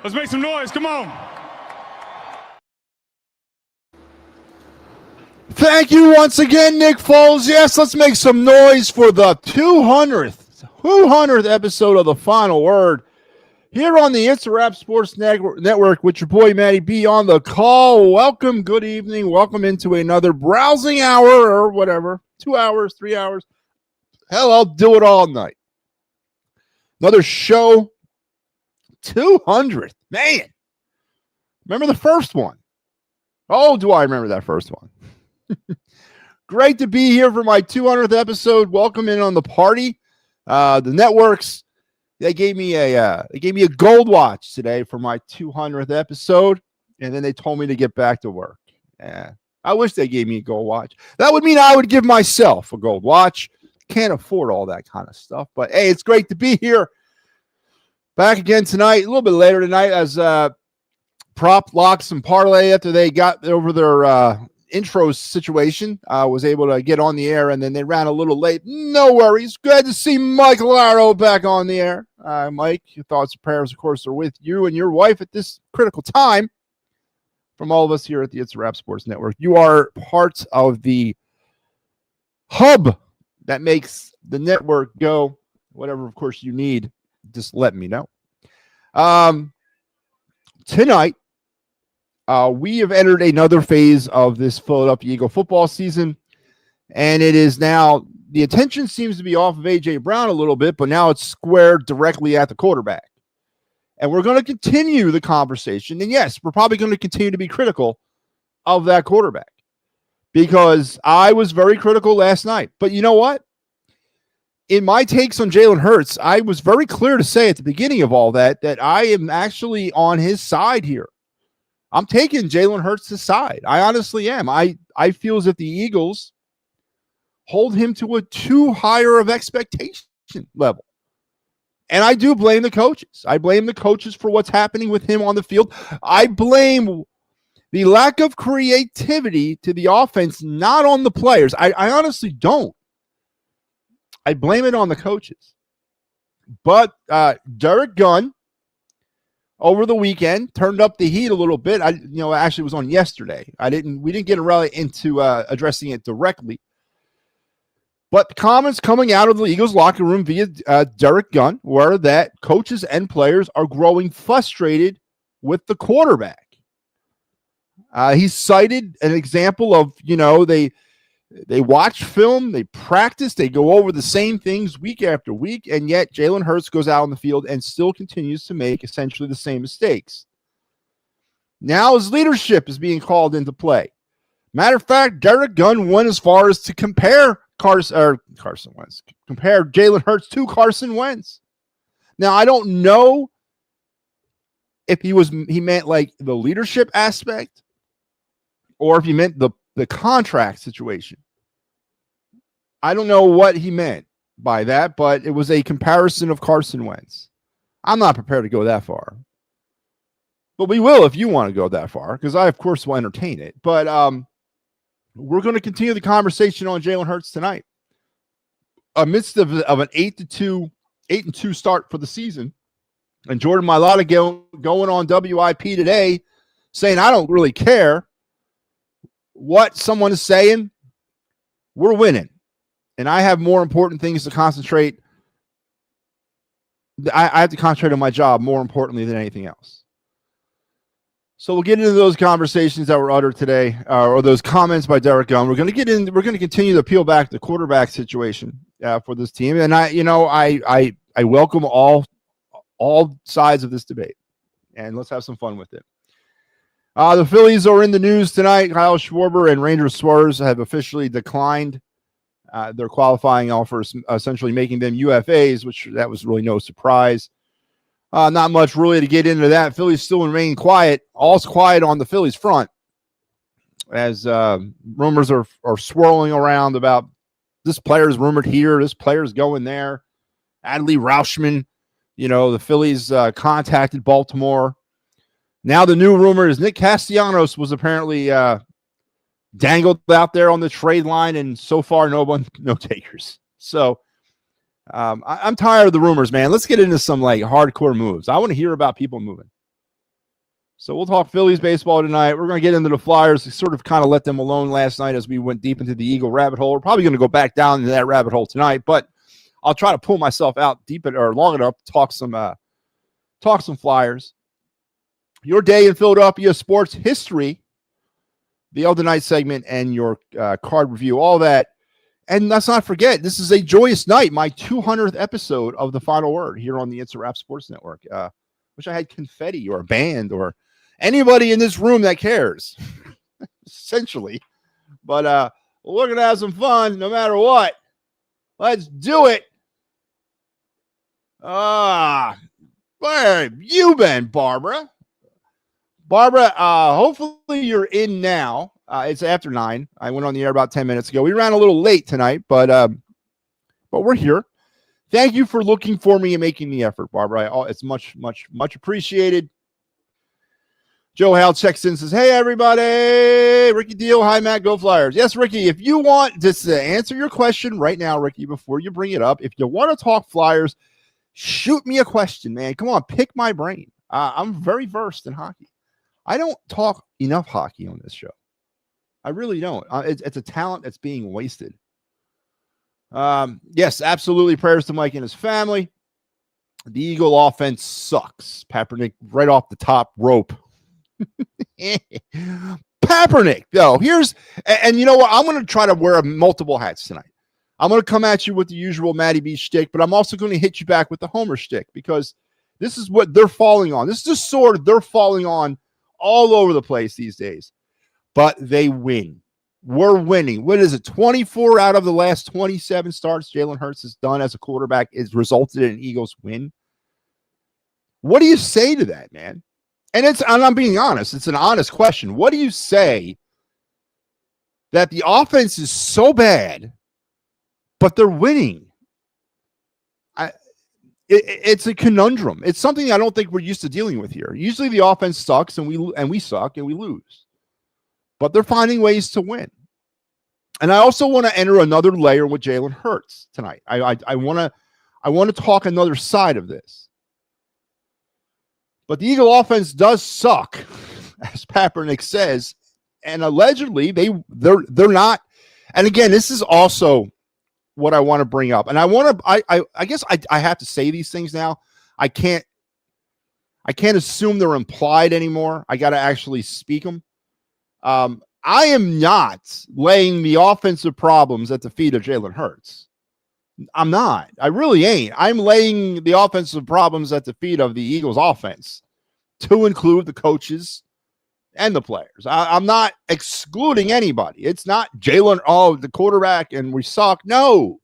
Let's make some noise. Come on. Thank you once again, Nick Foles. Yes, let's make some noise for the 200th episode of The Final Word here on the It's a Wrap Sports Network with your boy MattyB on the call. Welcome, good evening. Welcome into another browsing hour or whatever, 2 hours, 3 hours. Hell, I'll do it all night. Another show, 200th. Man, remember the first one? Oh, do I remember that first one? Great to be here for my 200th episode. Welcome in on the party. The networks, they gave me a gold watch today for my 200th episode, and then they told me to get back to work. Yeah, I wish they gave me a gold watch. That would mean I would give myself a gold watch. Can't afford all that kind of stuff, but hey, it's great to be here. Back again tonight, a little bit later tonight, as Prop Locks and Parlay, after they got over their intro situation, was able to get on the air, and then they ran a little late. No worries. Glad to see Mike Laro back on the air. Mike, your thoughts and prayers, of course, are with you and your wife at this critical time. From all of us here at the It's a Wrap Sports Network, you are part of the hub that makes the network go. Whatever, of course, you need, just let me know. Tonight, we have entered another phase of this Philadelphia Eagle football season, and it is now, the attention seems to be off of A.J. Brown a little bit, but now it's squared directly at the quarterback. And we're going to continue the conversation, and yes, we're probably going to continue to be critical of that quarterback, because I was very critical last night. But you know what? In my takes on Jalen Hurts, I was very clear to say at the beginning of all that I am actually on his side here. I'm taking Jalen Hurts' side. I honestly am. I feel as if the Eagles hold him to a too higher of expectation level. And I do blame the coaches. I blame the coaches for what's happening with him on the field. I blame the lack of creativity to the offense, not on the players. I honestly don't. I blame it on the coaches. But Derek Gunn, over the weekend, turned up the heat a little bit. Actually, it was on yesterday. We didn't get really into addressing it directly. But the comments coming out of the Eagles locker room via Derek Gunn were that coaches and players are growing frustrated with the quarterback. He cited an example of, they watch film, they practice, they go over the same things week after week, and yet Jalen Hurts goes out on the field and still continues to make essentially the same mistakes. Now his leadership is being called into play. Matter of fact, Derek Gunn went as far as to compare compare Jalen Hurts to Carson Wentz. Now, I don't know if he meant like the leadership aspect or if he meant the contract situation. I don't know what he meant by that, but it was a comparison of Carson Wentz. I'm not prepared to go that far. But we will if you want to go that far, because I, of course, will entertain it. But we're going to continue the conversation on Jalen Hurts tonight. Amidst of an 8-2 start for the season, and Jordan Mailata going on WIP today saying, I don't really care what someone is saying, we're winning. And I have more important things to concentrate. I have to concentrate on my job more importantly than anything else. So we'll get into those conversations that were uttered today, or those comments by Derek Gunn. We're going to continue to peel back the quarterback situation for this team. And I welcome all sides of this debate, and let's have some fun with it. The Phillies are in the news tonight. Kyle Schwarber and Ranger Suarez have officially declined their qualifying offers, essentially making them UFAs, which that was really no surprise. Not much really to get into that. Phillies still remain quiet. All's quiet on the Phillies front as rumors are swirling around about this player's rumored here, this player's going there. Adley Rauschman, the Phillies contacted Baltimore. Now the new rumor is Nick Castellanos was apparently dangled out there on the trade line, and so far no takers. So I'm tired of the rumors, man. Let's get into some like hardcore moves. I want to hear about people moving. So we'll talk Phillies baseball tonight. We're going to get into the Flyers. We sort of kind of let them alone last night as we went deep into the Eagle rabbit hole. We're probably going to go back down into that rabbit hole tonight, but I'll try to pull myself out deep or long enough to talk some Flyers. Your day in Philadelphia sports history, the other night segment, and your card review, all that. And let's not forget, this is a joyous night, my 200th episode of The Final Word here on the It's a Wrap Sports Network. Wish I had confetti or a band or anybody in this room that cares, essentially. But we're going to have some fun no matter what. Let's do it. Where have you been, Barbara? Barbara, hopefully you're in now. It's after 9. I went on the air about 10 minutes ago. We ran a little late tonight, but we're here. Thank you for looking for me and making the effort, Barbara. It's much, much, much appreciated. Joe Hale checks in and says, hey, everybody. Ricky Deal. Hi, Matt. Go Flyers. Yes, Ricky, if you want to answer your question right now, Ricky, before you bring it up, if you want to talk Flyers, shoot me a question, man. Come on, pick my brain. I'm very versed in hockey. I don't talk enough hockey on this show. I really don't. It's a talent that's being wasted. Yes, absolutely. Prayers to Mike and his family. The Eagle offense sucks. Kaepernick right off the top rope. Kaepernick, though. And you know what? I'm going to try to wear multiple hats tonight. I'm going to come at you with the usual MattyB shtick, but I'm also going to hit you back with the Homer shtick because this is what they're falling on. This is the sword they're falling on all over the place these days. But they win. We're winning. What is it? 24 out of the last 27 starts Jalen Hurts has done as a quarterback is resulted in an Eagles win. What do you say to that, man? And I'm being honest. It's an honest question. What do you say that the offense is so bad, but they're winning? It's a conundrum. It's something I don't think we're used to dealing with here. Usually the offense sucks and we suck and we lose. But they're finding ways to win. And I also want to enter another layer with Jalen Hurts tonight. I want to talk another side of this. But the Eagle offense does suck, as Kaepernick says, and allegedly they're not. And again, this is also what I want to bring up. And I guess I have to say these things now. I can't assume they're implied anymore. I got to actually speak them. I am not laying the offensive problems at the feet of Jalen Hurts. I'm not. I really ain't. I'm laying the offensive problems at the feet of the Eagles offense, to include the coaches and the players. I'm not excluding anybody. It's not Jalen, the quarterback, and we suck. No.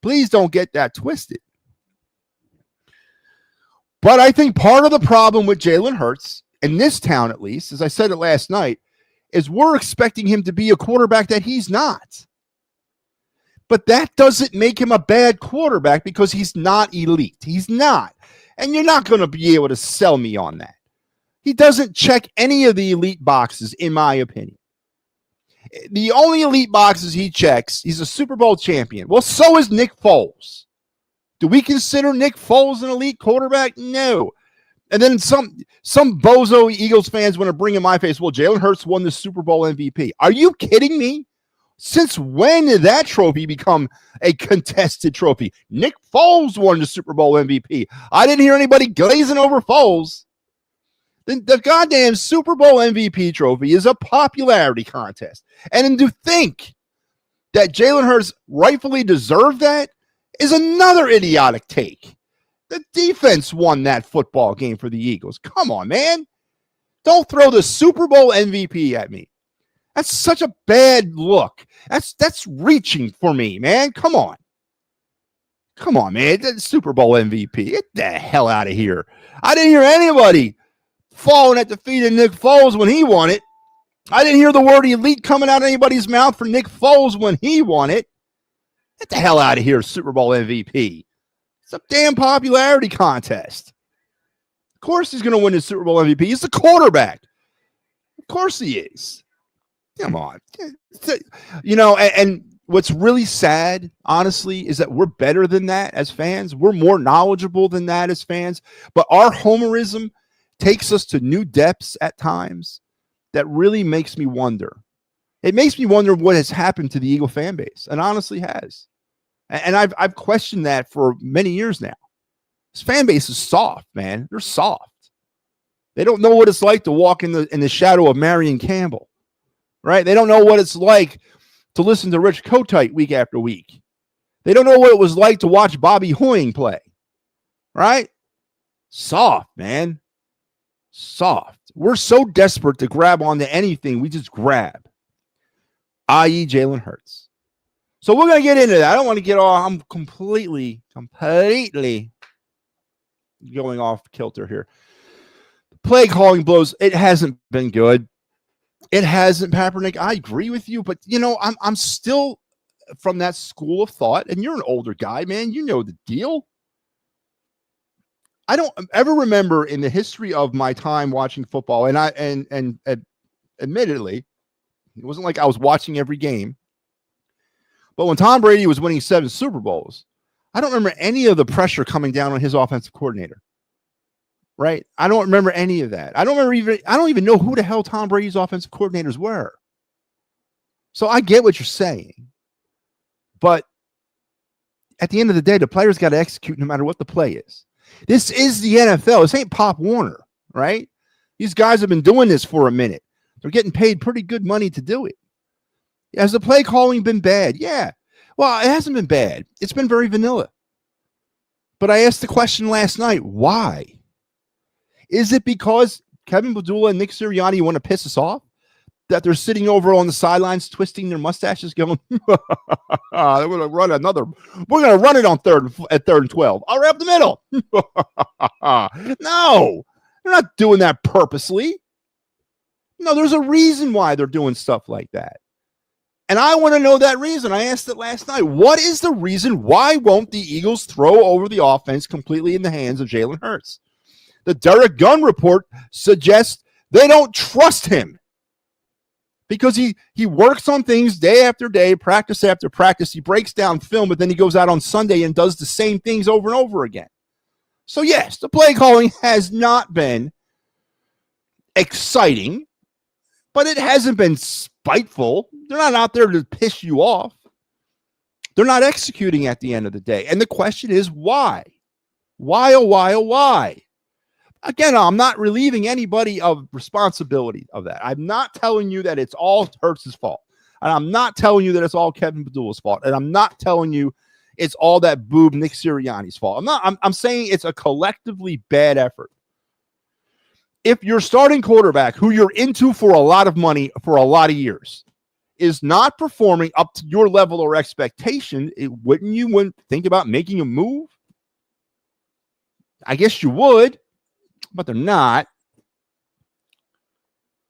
Please don't get that twisted. But I think part of the problem with Jalen Hurts, in this town at least, as I said it last night, is we're expecting him to be a quarterback that he's not. But that doesn't make him a bad quarterback because he's not elite. He's not. And you're not going to be able to sell me on that. He doesn't check any of the elite boxes, in my opinion. The only elite boxes he checks, he's a Super Bowl champion. Well, so is Nick Foles. Do we consider Nick Foles an elite quarterback? No. And then some bozo Eagles fans want to bring in my face, well, Jalen Hurts won the Super Bowl MVP. Are you kidding me? Since when did that trophy become a contested trophy? Nick Foles won the Super Bowl MVP. I didn't hear anybody glazing over Foles. The goddamn Super Bowl MVP trophy is a popularity contest. And to think that Jalen Hurts rightfully deserved that is another idiotic take. The defense won that football game for the Eagles. Come on, man. Don't throw the Super Bowl MVP at me. That's such a bad look. That's reaching for me, man. Come on. Come on, man. That's Super Bowl MVP. Get the hell out of here. I didn't hear anybody falling at the feet of Nick Foles when he won it. I didn't hear the word elite coming out of anybody's mouth for Nick Foles when he won it. Get the hell out of here, Super Bowl MVP. It's a damn popularity contest. Of course he's going to win the Super Bowl MVP. He's the quarterback. Of course he is. Come on. You know, and what's really sad, honestly, is that we're better than that as fans. We're more knowledgeable than that as fans. But our homerism takes us to new depths at times that really makes me wonder. It makes me wonder what has happened to the Eagle fan base, and honestly has. And I've questioned that for many years now. This fan base is soft, man. They're soft. They don't know what it's like to walk in the shadow of Marion Campbell, right? They don't know what it's like to listen to Rich Kotite week after week. They don't know what it was like to watch Bobby Hoying play, right? Soft, man. Soft. We're so desperate to grab onto anything, we just grab, i.e. Jalen Hurts. So we're going to get into that. I don't want to get off. I'm completely going off kilter here. Play calling blows. It hasn't been good. It hasn't, Kaepernick. I agree with you, but I'm still from that school of thought, and you're an older guy, man. You know the deal. I don't ever remember in the history of my time watching football, and admittedly, it wasn't like I was watching every game. But when Tom Brady was winning 7 Super Bowls, I don't remember any of the pressure coming down on his offensive coordinator. Right? I don't remember any of that. I don't even know who the hell Tom Brady's offensive coordinators were. So I get what you're saying. But at the end of the day, the players got to execute no matter what the play is. This is the NFL. This ain't Pop Warner, right? These guys have been doing this for a minute. They're getting paid pretty good money to do it. Has the play calling been bad? Yeah. Well, it hasn't been bad. It's been very vanilla. But I asked the question last night, why? Is it because Kevin Padula and Nick Sirianni want to piss us off? That they're sitting over on the sidelines, twisting their mustaches, going, they're going to run another. We're going to run it on at third and 12. All right, up the middle. No, they're not doing that purposely. No, there's a reason why they're doing stuff like that. And I want to know that reason. I asked it last night. What is the reason? Why won't the Eagles throw over the offense completely in the hands of Jalen Hurts? The Derek Gunn report suggests they don't trust him because he works on things day after day, practice after practice. He breaks down film, but then he goes out on Sunday and does the same things over and over again. So, yes, the play calling has not been exciting, but it hasn't been spiteful. They're not out there to piss you off. They're not executing at the end of the day. And the question is, why? Why, oh, why, oh, why? Again, I'm not relieving anybody of responsibility of that. I'm not telling you that it's all Hurts' fault. And I'm not telling you that it's all Kevin Padula's fault. And I'm not telling you it's all that boob Nick Sirianni's fault. I'm saying it's a collectively bad effort. If your starting quarterback, who you're into for a lot of money for a lot of years, is not performing up to your level or expectation, wouldn't you think about making a move? I guess you would. But they're not.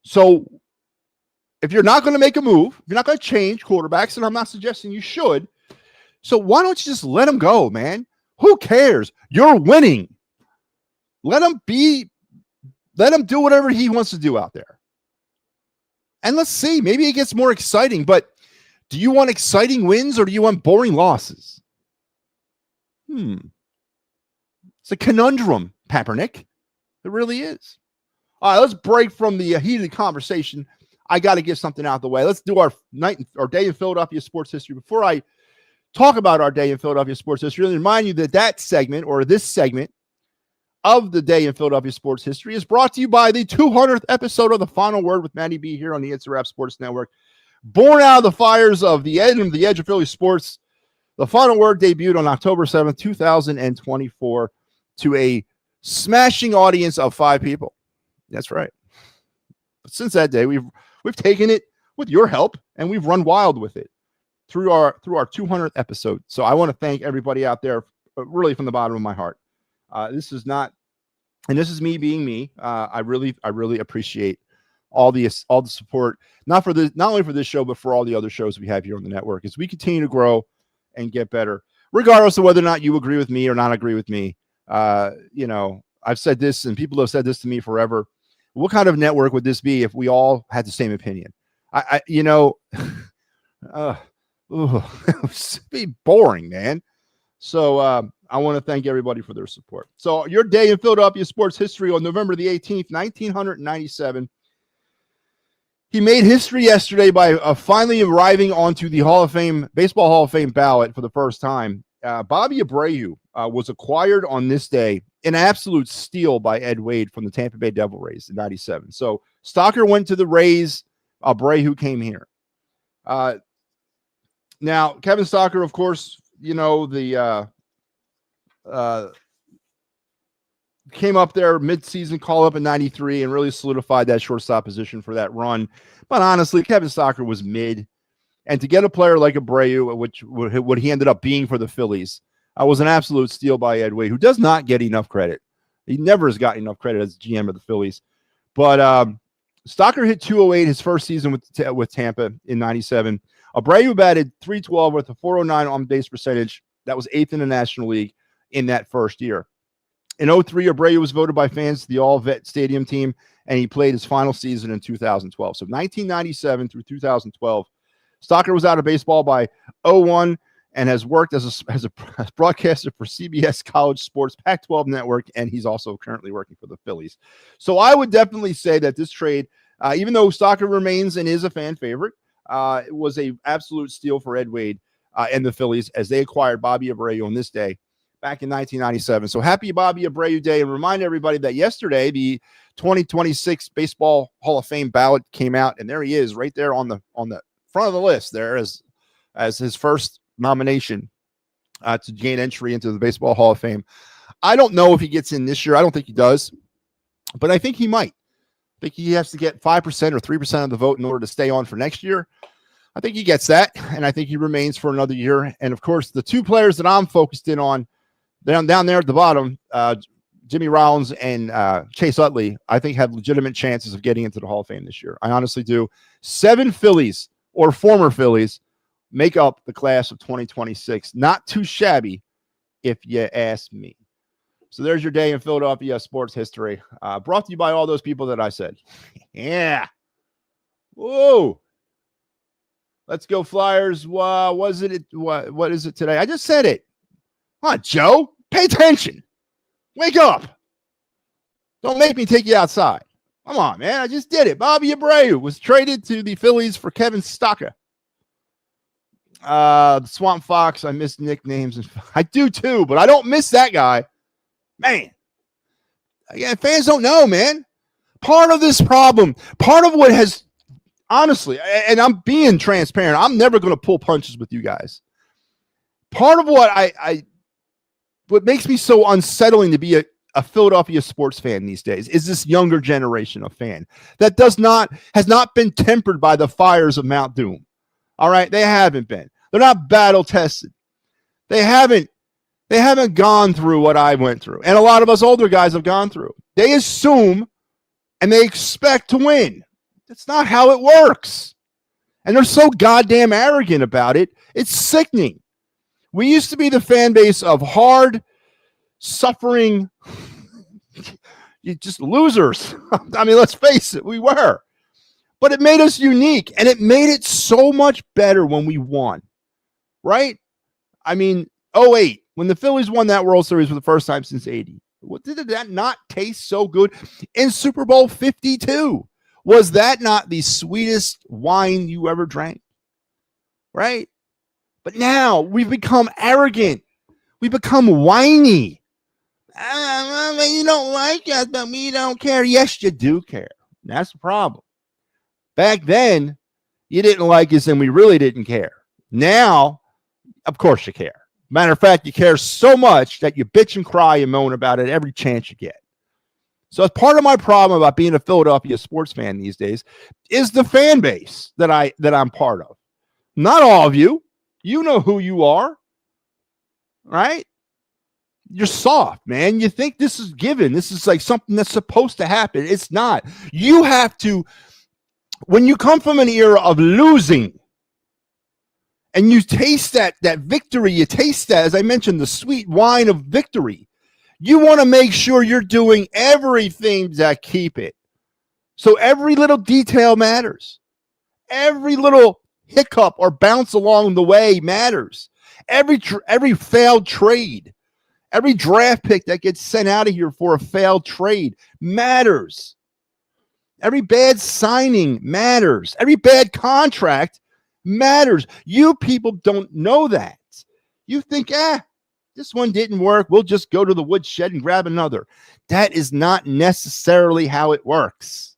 So if you're not going to make a move, if you're not going to change quarterbacks, and I'm not suggesting you should, so why don't you just let him go, man? Who cares? You're winning. Let him do whatever he wants to do out there. And let's see, maybe it gets more exciting, but do you want exciting wins or do you want boring losses? It's a conundrum, Kaepernick. It really is. All right, let's break from the heated conversation. I got to get something out of the way. Let's do our day in Philadelphia sports history. Before I talk about our day in Philadelphia sports history, let me remind you that segment, or this segment of the day in Philadelphia sports history, is brought to you by the 200th episode of The Final Word with MattyB here on the It's a Wrap Sports Network. Born out of the fires of the edge of Philly sports, The Final Word debuted on October 7th, 2024 to a smashing audience of 5 people. That's right. But since that day, we've taken it with your help and we've run wild with it through our 200th episode. So I want to thank everybody out there, really from the bottom of my heart. This is me being me. I really appreciate all the support, not only for this show, but for all the other shows we have here on the network as we continue to grow and get better, regardless of whether or not you agree with me or not agree with me. I've said this and people have said this to me forever. What kind of network would this be if we all had the same opinion? It'd be boring, man. So I want to thank everybody for their support. So your day in Philadelphia sports history on November the 18th, 1997. He made history yesterday by finally arriving onto the Baseball Hall of Fame ballot for the first time. Bobby Abreu was acquired on this day, an absolute steal by Ed Wade from the Tampa Bay Devil Rays in 97. So Stalker went to the Rays. Abreu came here. Now, Kevin Stalker, of course, came up there mid-season call up in 93 and really solidified that shortstop position for that run. But honestly, Kevin Stalker was mid. And to get a player like Abreu, which what he ended up being for the Phillies, was an absolute steal by Ed Wade, who does not get enough credit. He never has gotten enough credit as GM of the Phillies. But Stalker hit 208 his first season with Tampa in 97. Abreu batted .312 with a .409 on-base percentage. That was 8th in the National League in that first year. In 03, Abreu was voted by fans to the all-vet stadium team, and he played his final season in 2012. So 1997 through 2012, Stalker was out of baseball by 01 and has worked as a broadcaster for CBS College Sports Pac-12 Network, and he's also currently working for the Phillies. So I would definitely say that this trade, even though Stalker remains and is a fan favorite, it was an absolute steal for Ed Wade and the Phillies as they acquired Bobby Abreu on this day back in 1997. So happy Bobby Abreu Day, and remind everybody that yesterday the 2026 Baseball Hall of Fame ballot came out, and there he is right there on the front of the list there as his first nomination to gain entry into the Baseball Hall of Fame. I don't know if he gets in this year. I don't think he does, but I think he might. I think he has to get 5% or 3% of the vote in order to stay on for next year. I think he gets that, and I think he remains for another year. And, of course, the two players that I'm focused in on down there at the bottom, Jimmy Rollins and Chase Utley, I think have legitimate chances of getting into the Hall of Fame this year. I honestly do. 7 Phillies or former Phillies make up the class of 2026. Not too shabby, if you ask me. So there's your day in Philadelphia sports history. Brought to you by all those people that I said. Yeah. Whoa. Let's go Flyers. What is it today? I just said it. Come on, Joe. Pay attention. Wake up. Don't make me take you outside. Come on, man. I just did it. Bobby Abreu was traded to the Phillies for Kevin Stalker. The Swamp Fox. I miss nicknames. I do too, but I don't miss that guy. Man. Again, fans don't know, man. Part of this problem, part of what has, honestly, and I'm being transparent, I'm never going to pull punches with you guys. Part of what what makes me so unsettling to be a Philadelphia sports fan these days is this younger generation of fan that has not been tempered by the fires of Mount Doom. All right, they haven't been. They're not battle tested. They haven't gone through what I went through, and a lot of us older guys have gone through. They assume and they expect to win. That's not how it works. And they're so goddamn arrogant about it. It's sickening. We used to be the fan base of hard, suffering, just losers. I mean, let's face it, we were. But it made us unique, and it made it so much better when we won, right? I mean, 08, when the Phillies won that World Series for the first time since 80. Did that not taste so good? In Super Bowl 52, was that not the sweetest wine you ever drank? Right? But now we've become arrogant. We become whiny. You don't like us, but we don't care. Yes, you do care. That's the problem. Back then, you didn't like us and we really didn't care. Now, of course you care. Matter of fact, you care so much that you bitch and cry and moan about it every chance you get. So as part of my problem about being a Philadelphia sports fan these days is the fan base that I'm part of. Not all of you. You know who you are, right? You're soft, man. You think this is given. This is like something that's supposed to happen. It's not. You have to, when you come from an era of losing and you taste that victory, you taste that, as I mentioned, the sweet wine of victory, you want to make sure you're doing everything to keep it. So every little detail matters. Every little hiccup or bounce along the way matters. Every failed trade, Every draft pick that gets sent out of here for a failed trade matters. Every bad signing matters. Every bad contract matters. You people don't know that. You think, this one didn't work. We'll just go to the woodshed and grab another. That is not necessarily how it works.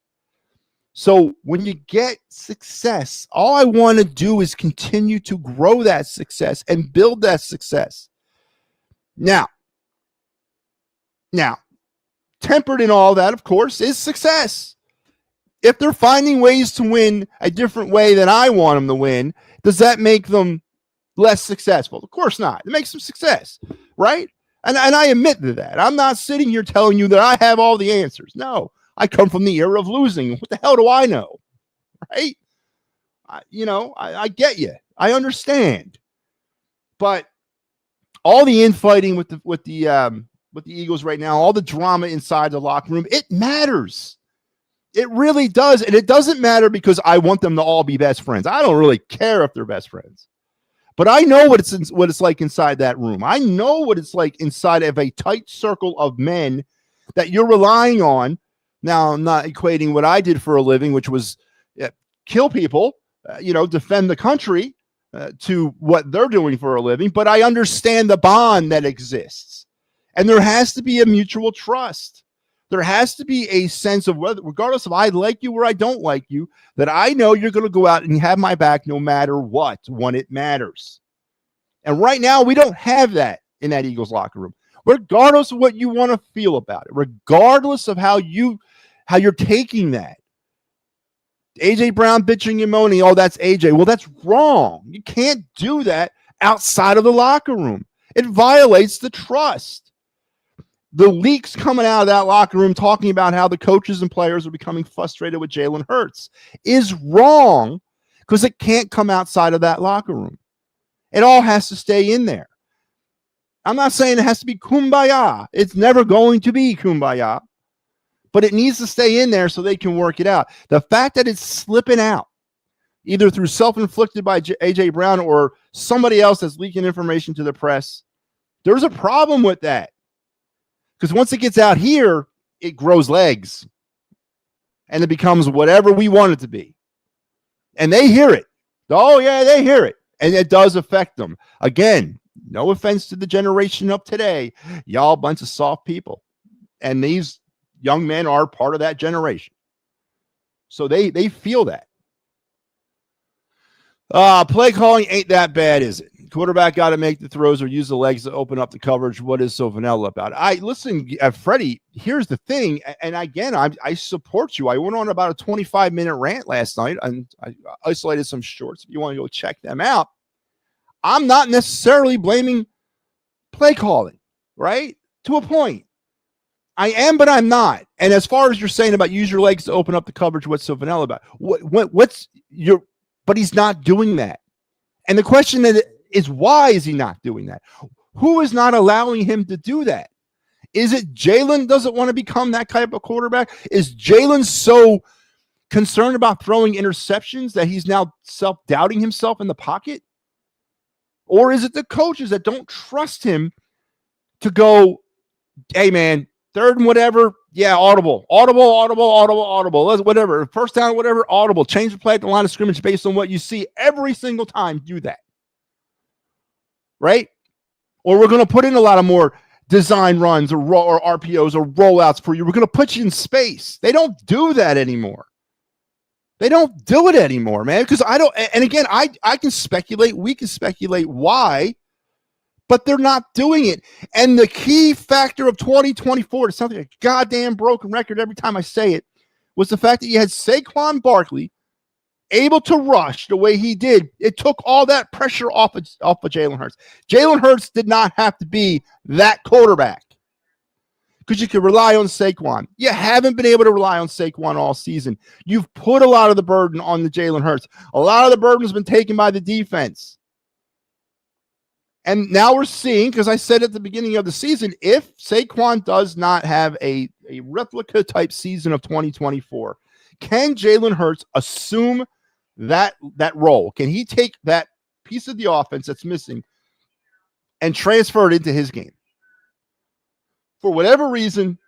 So when you get success, all I want to do is continue to grow that success and build that success. Now, tempered in all that, of course, is success. If they're finding ways to win a different way than I want them to win, does that make them less successful? Of course not. It makes them success, right? And I admit to that. I'm not sitting here telling you that I have all the answers. No, I come from the era of losing. What the hell do I know, right? I get you. I understand. But all the infighting with the Eagles right now, all the drama inside the locker room, it matters. It really does. And it doesn't matter because I want them to all be best friends. I don't really care if they're best friends. But I know what it's like inside that room. I know what it's like inside of a tight circle of men that you're relying on. Now, I'm not equating what I did for a living, which was kill people, defend the country, to what they're doing for a living. But I understand the bond that exists. And there has to be a mutual trust. There has to be a sense of whether, regardless of I like you or I don't like you, that I know you're going to go out and have my back no matter what, when it matters. And right now, we don't have that in that Eagles locker room, regardless of what you want to feel about it, regardless of how you're taking that. AJ Brown bitching and moaning, oh, that's AJ. Well, that's wrong. You can't do that outside of the locker room. It violates the trust. The leaks coming out of that locker room talking about how the coaches and players are becoming frustrated with Jalen Hurts is wrong because it can't come outside of that locker room. It all has to stay in there. I'm not saying it has to be kumbaya. It's never going to be kumbaya, but it needs to stay in there so they can work it out. The fact that it's slipping out, either through self-inflicted by AJ Brown or somebody else that's leaking information to the press, there's a problem with that. Because once it gets out here, it grows legs. And it becomes whatever we want it to be. And they hear it. Oh, yeah, they hear it. And it does affect them. Again, no offense to the generation of today. Y'all a bunch of soft people. And these young men are part of that generation. So they feel that. Play calling ain't that bad, is it? Quarterback got to make the throws or use the legs to open up the coverage. What is so vanilla about it? Listen, Freddie, here's the thing. And again, I support you. I went on about a 25-minute rant last night and I isolated some shorts. If you want to go check them out, I'm not necessarily blaming play calling, right? To a point. I am, but I'm not. And as far as you're saying about use your legs to open up the coverage, what's so vanilla about it? But he's not doing that. And the question is, why is he not doing that? Who is not allowing him to do that? Is it Jalen doesn't want to become that type of quarterback? Is Jalen so concerned about throwing interceptions that he's now self-doubting himself in the pocket? Or is it the coaches that don't trust him to go, hey, man, third and whatever, yeah, audible, whatever, first down, whatever, audible, change the play at the line of scrimmage based on what you see every single time, do that. Right? Or we're going to put in a lot of more design runs or RPOs or rollouts for you. We're going to put you in space. They don't do that anymore. They don't do it anymore, man. Because and again, I can speculate, we can speculate why, but they're not doing it. And the key factor of 2024, it's something like a goddamn broken record every time I say it, was the fact that you had Saquon Barkley able to rush the way he did. It took all that pressure off of Jalen Hurts. Jalen Hurts did not have to be that quarterback because you could rely on Saquon. You haven't been able to rely on Saquon all season. You've put a lot of the burden on the Jalen Hurts. A lot of the burden has been taken by the defense. And now we're seeing, because I said at the beginning of the season, if Saquon does not have a replica type season of 2024, can Jalen Hurts assume that role? Can he take that piece of the offense that's missing and transfer it into his game? For whatever reason,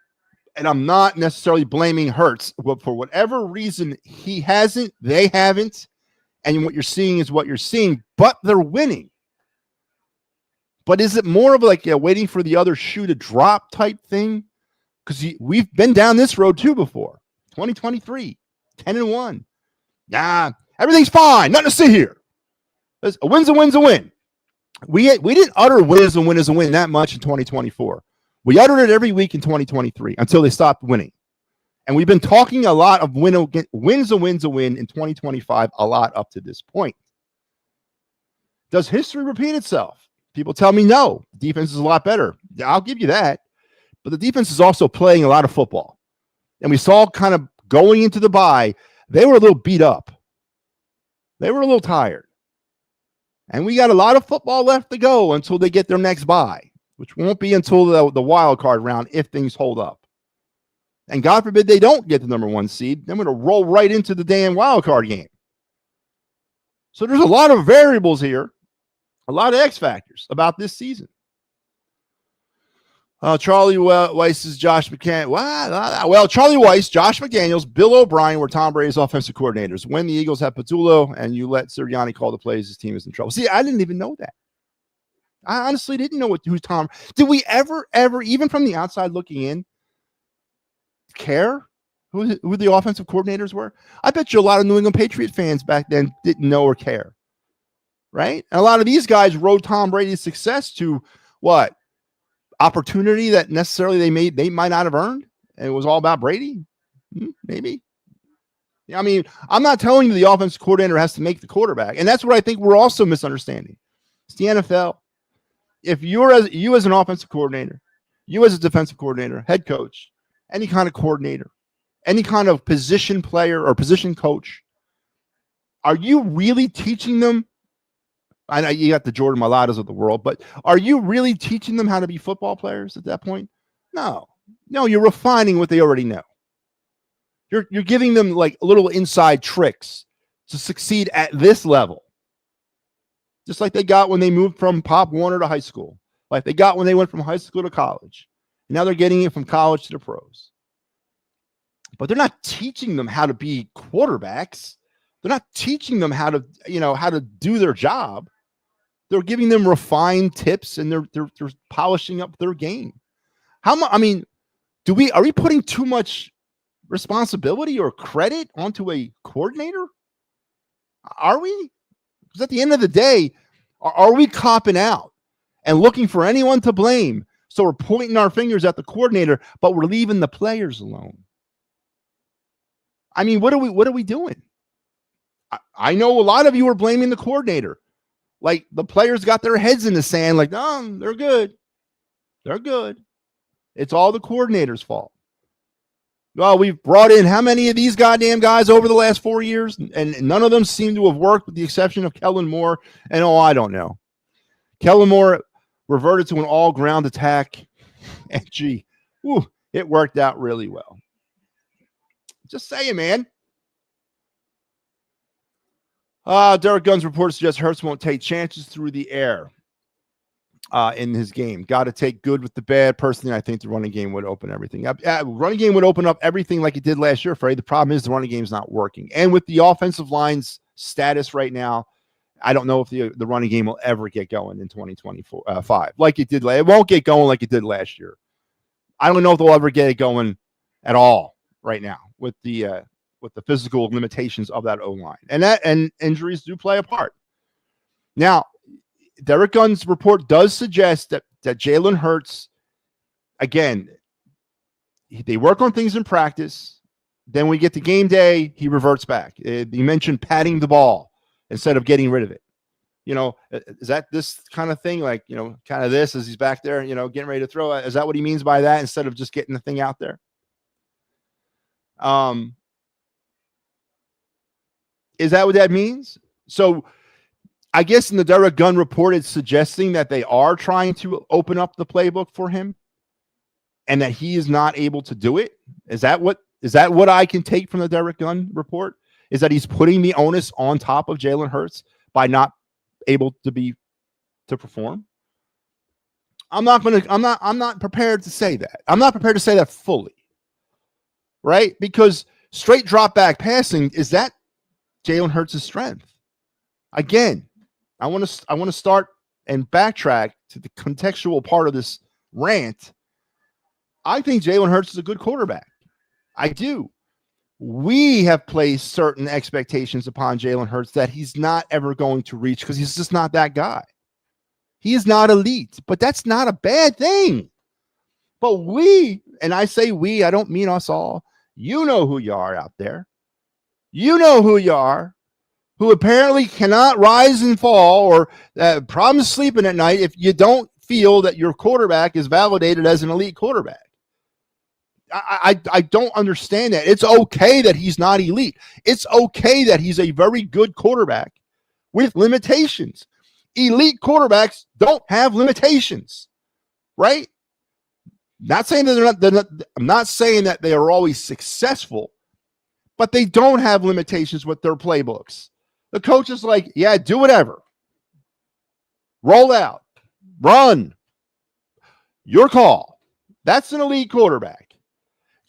and I'm not necessarily blaming Hurts, but for whatever reason, he hasn't, they haven't, and what you're seeing is what you're seeing, but they're winning. But is it more of like waiting for the other shoe to drop type thing? Because we've been down this road too before. 2023, 10-1. Nah, everything's fine. Nothing to see here. A win's a win's a win. We didn't utter win is a win is a win that much in 2024. We uttered it every week in 2023 until they stopped winning. And we've been talking a lot of wins a win's a win in 2025, a lot up to this point. Does history repeat itself? People tell me no. The defense is a lot better. I'll give you that. But the defense is also playing a lot of football. And we saw kind of going into the bye, they were a little beat up. They were a little tired. And we got a lot of football left to go until they get their next bye, which won't be until the wild card round if things hold up. And God forbid they don't get the number 1 seed. They're going to roll right into the damn wild card game. So there's a lot of variables here, a lot of X factors about this season. Charlie Weiss's Josh McCann. Well, Charlie Weiss, Josh McDaniels, Bill O'Brien were Tom Brady's offensive coordinators. When the Eagles have Patullo and you let Sirianni call the plays, his team is in trouble. See, I didn't even know that. I honestly didn't know who's Tom. Did we ever, even from the outside looking in, care who the offensive coordinators were? I bet you a lot of New England Patriot fans back then didn't know or care. Right? And a lot of these guys rode Tom Brady's success to what? Opportunity that necessarily they might not have earned, and it was all about Brady. Maybe. I mean, I'm not telling you the offensive coordinator has to make the quarterback, and that's what I think we're also misunderstanding. It's the NFL. If you as an offensive coordinator, you as a defensive coordinator, head coach, any kind of coordinator, any kind of position player or position coach, are you really teaching them? I know you got the Jordan Maladas of the world, but are you really teaching them how to be football players at that point? No, you're refining what they already know. You're giving them like little inside tricks to succeed at this level. Just like they got when they moved from Pop Warner to high school, like they got when they went from high school to college. And now they're getting it from college to the pros. But they're not teaching them how to be quarterbacks. They're not teaching them how to do their job. They're giving them refined tips, and they're polishing up their game. How much? I mean, are we putting too much responsibility or credit onto a coordinator? Are we? Because at the end of the day, are we copping out and looking for anyone to blame? So we're pointing our fingers at the coordinator, but we're leaving the players alone. I mean, what are we doing? I know a lot of you are blaming the coordinator. Like the players got their heads in the sand, like, no, they're good. They're good. It's all the coordinator's fault. Well, we've brought in how many of these goddamn guys over the last 4 years, and none of them seem to have worked with the exception of Kellen Moore. And I don't know. Kellen Moore reverted to an all-ground attack. And it worked out really well. Just saying, man. Derek Gunn's report suggests Hurts won't take chances through the air in his game. Got to take good with the bad. Personally, I think the running game would open everything up. Running game would open up everything like it did last year, Freddie. The problem is the running game's not working. And with the offensive line's status right now, I don't know if the running game will ever get going in 2025 like it did. It won't get going like it did last year. I don't know if they'll ever get it going at all right now with the physical limitations of that O-line. And injuries do play a part. Now, Derek Gunn's report does suggest that Jalen Hurts, again, they work on things in practice. Then we get to game day, he reverts back. You mentioned patting the ball instead of getting rid of it. Is that this kind of thing? Like, kind of this as he's back there, getting ready to throw it. Is that what he means by that instead of just getting the thing out there? Is that what that means? So I guess in the Derek Gunn report, it's suggesting that they are trying to open up the playbook for him and that he is not able to do it. Is that what I can take from the Derek Gunn report? Is that he's putting the onus on top of Jalen Hurts by not able to perform? I'm not prepared to say that. I'm not prepared to say that fully. Right? Because straight drop back passing, is that Jalen Hurts' strength? Again, I want to start and backtrack to the contextual part of this rant. I think Jalen Hurts is a good quarterback. I do. We have placed certain expectations upon Jalen Hurts that he's not ever going to reach because he's just not that guy. He is not elite, but that's not a bad thing. But we, and I say we, I don't mean us all. You know who you are out there. You know who you are, who apparently cannot rise and fall or problems sleeping at night if you don't feel that your quarterback is validated as an elite quarterback. I don't understand that. It's okay that he's not elite. It's okay that he's a very good quarterback with limitations. Elite quarterbacks don't have limitations, right? Not saying that I'm not saying that they are always successful, but they don't have limitations with their playbooks. The coach is like, yeah, do whatever. Roll out. Run. Your call. That's an elite quarterback.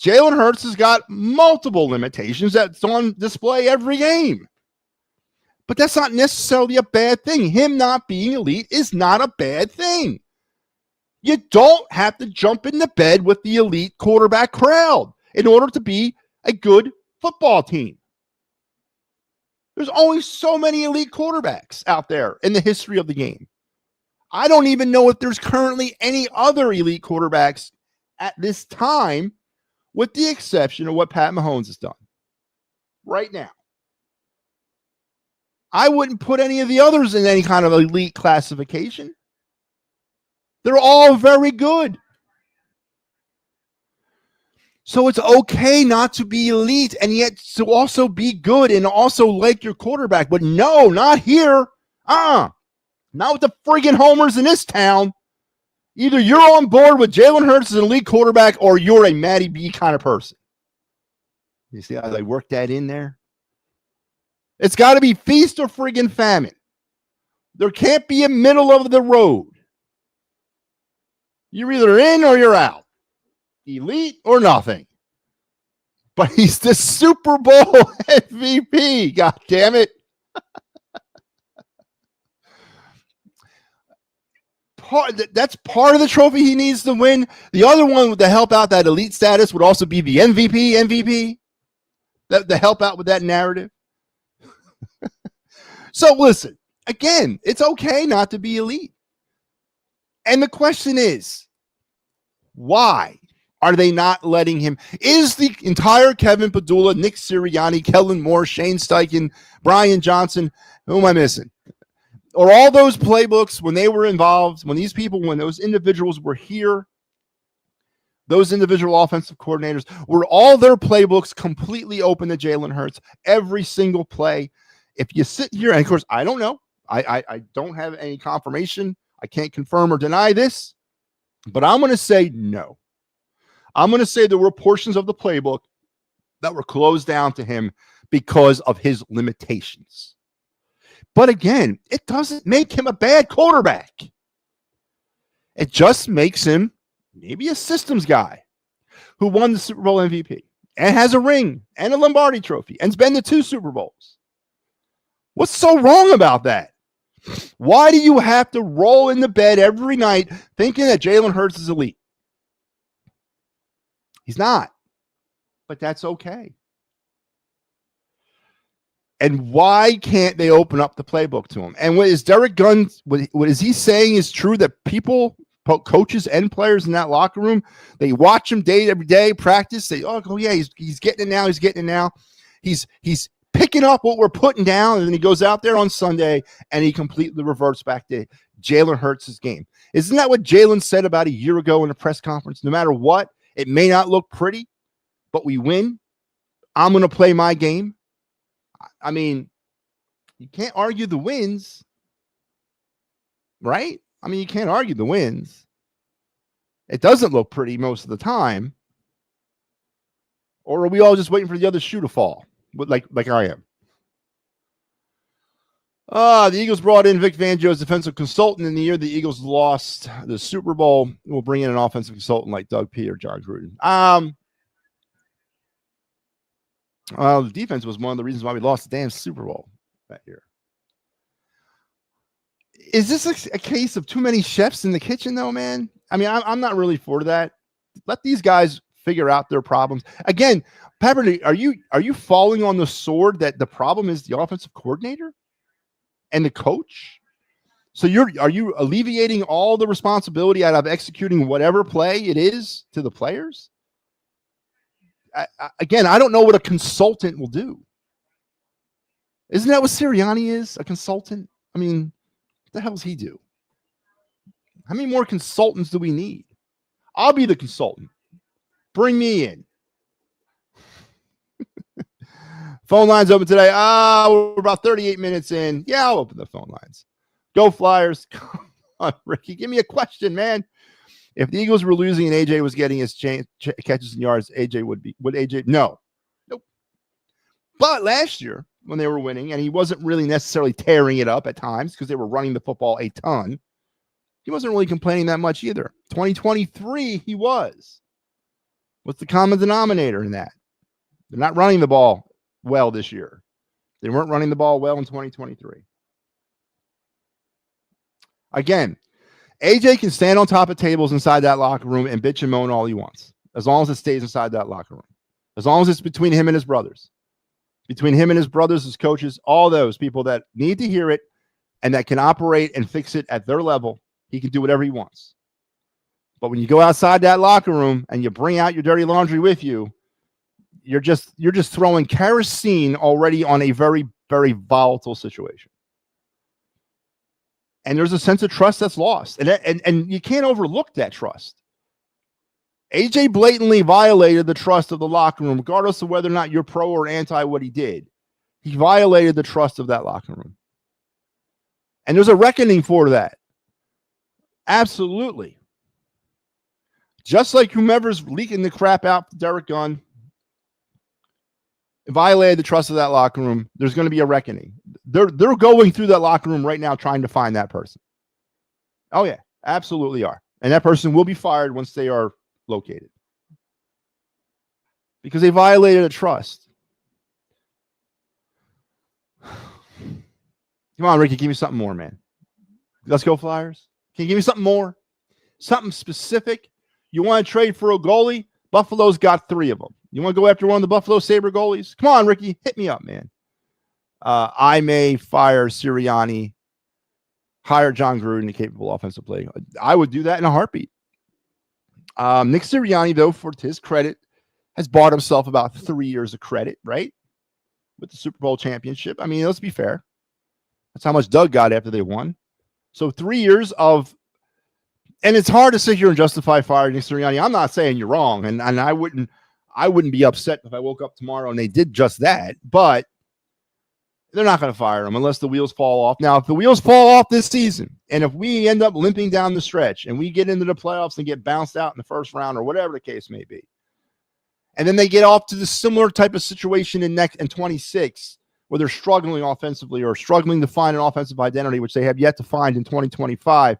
Jalen Hurts has got multiple limitations that's on display every game. But that's not necessarily a bad thing. Him not being elite is not a bad thing. You don't have to jump into bed with the elite quarterback crowd in order to be a good football team. There's always so many elite quarterbacks out there in the history of the game. I don't even know if there's currently any other elite quarterbacks at this time, with the exception of what Pat Mahomes has done right now. I wouldn't put any of the others in any kind of elite classification. They're all very good. So it's okay not to be elite and yet to also be good and also like your quarterback. But no, not here. Not with the friggin' homers in this town. Either you're on board with Jalen Hurts as an elite quarterback or you're a MattyB kind of person. You see how they work that in there? It's got to be feast or friggin' famine. There can't be a middle of the road. You're either in or you're out. Elite or nothing. But he's the Super Bowl MVP. God damn it. That's part of the trophy he needs to win. The other one to help out that elite status would also be the MVP. To help out with that narrative. So listen, again, it's okay not to be elite. And the question is, why are they not letting him? Is the entire Kevin Padula, Nick Sirianni, Kellen Moore, Shane Steichen, Brian Johnson, who am I missing? Or all those playbooks when they were involved, when those individuals were here, those individual offensive coordinators, were all their playbooks completely open to Jalen Hurts, every single play? If you sit here, and of course, I don't know. I don't have any confirmation. I can't confirm or deny this, but I'm going to say no. I'm going to say there were portions of the playbook that were closed down to him because of his limitations. But again, it doesn't make him a bad quarterback. It just makes him maybe a systems guy who won the Super Bowl MVP and has a ring and a Lombardi trophy and's been to 2 Super Bowls. What's so wrong about that? Why do you have to roll into bed every night thinking that Jalen Hurts is elite? He's not, but that's okay. And why can't they open up the playbook to him? And what is Derek Gunn, what is he saying is true, that people, coaches and players in that locker room, they watch him every day, practice, say, oh yeah, he's getting it now, he's getting it now. He's picking up what we're putting down, and then he goes out there on Sunday and he completely reverts back to Jalen Hurts' game. Isn't that what Jalen said about a year ago in a press conference? No matter what, it may not look pretty, but we win. I'm going to play my game. I mean, you can't argue the wins, right? I mean, you can't argue the wins. It doesn't look pretty most of the time. Or are we all just waiting for the other shoe to fall, like I am? The Eagles brought in Vic Fangio as defensive consultant in the year the Eagles lost the Super Bowl. We'll bring in an offensive consultant like Doug P. or John Gruden. The defense was one of the reasons why we lost the damn Super Bowl that year. Is this a case of too many chefs in the kitchen, though, man? I mean, I'm not really for that. Let these guys figure out their problems. Again, Pepper, are you falling on the sword that the problem is the offensive coordinator and the coach? So are you alleviating all the responsibility out of executing whatever play it is to the players? Again, I don't know what a consultant will do. Isn't that what Sirianni is? A consultant? I mean, what the hell does he do? How many more consultants do we need? I'll be the consultant. Bring me in. Phone lines open today. We're about 38 minutes in. Yeah, I'll open the phone lines. Go Flyers. Come on, Ricky. Give me a question, man. If the Eagles were losing and AJ was getting his catches and yards, AJ would AJ? No. Nope. But last year, when they were winning, and he wasn't really necessarily tearing it up at times because they were running the football a ton, he wasn't really complaining that much either. 2023, he was. What's the common denominator in that? They're not running the ball well this year. They weren't running the ball well in 2023. Again, AJ can stand on top of tables inside that locker room and bitch and moan all he wants, as long as it stays inside that locker room, as long as it's between him and his brothers, his coaches, all those people that need to hear it and that can operate and fix it at their level. He can do whatever he wants. But when you go outside that locker room and you bring out your dirty laundry with you, you're just throwing kerosene already on a very, very volatile situation. And there's a sense of trust that's lost. And you can't overlook that trust. AJ blatantly violated the trust of the locker room, regardless of whether or not you're pro or anti what he did. He violated the trust of that locker room. And there's a reckoning for that. Absolutely. Just like whomever's leaking the crap out to Derek Gunn violated the trust of that locker room, there's going to be a reckoning. They're going through that locker room right now trying to find that person. Oh, yeah, absolutely are. And that person will be fired once they are located because they violated a trust. Come on, Ricky, give me something more, man. Let's go Flyers. Can you give me something more? Something specific? You want to trade for a goalie? Buffalo's got 3 of them. You want to go after one of the Buffalo Sabre goalies? Come on, Ricky. Hit me up, man. I may fire Sirianni, hire John Gruden, a capable offensive player. I would do that in a heartbeat. Nick Sirianni, though, for his credit, has bought himself about 3 years of credit, right? With the Super Bowl championship. I mean, let's be fair. That's how much Doug got after they won. So 3 years of, and it's hard to sit here and justify firing Nick Sirianni. I'm not saying you're wrong, and I wouldn't be upset if I woke up tomorrow and they did just that, but they're not going to fire him unless the wheels fall off. Now, if the wheels fall off this season, and if we end up limping down the stretch and we get into the playoffs and get bounced out in the first round or whatever the case may be, and then they get off to the similar type of situation in 26 where they're struggling offensively or struggling to find an offensive identity, which they have yet to find in 2025,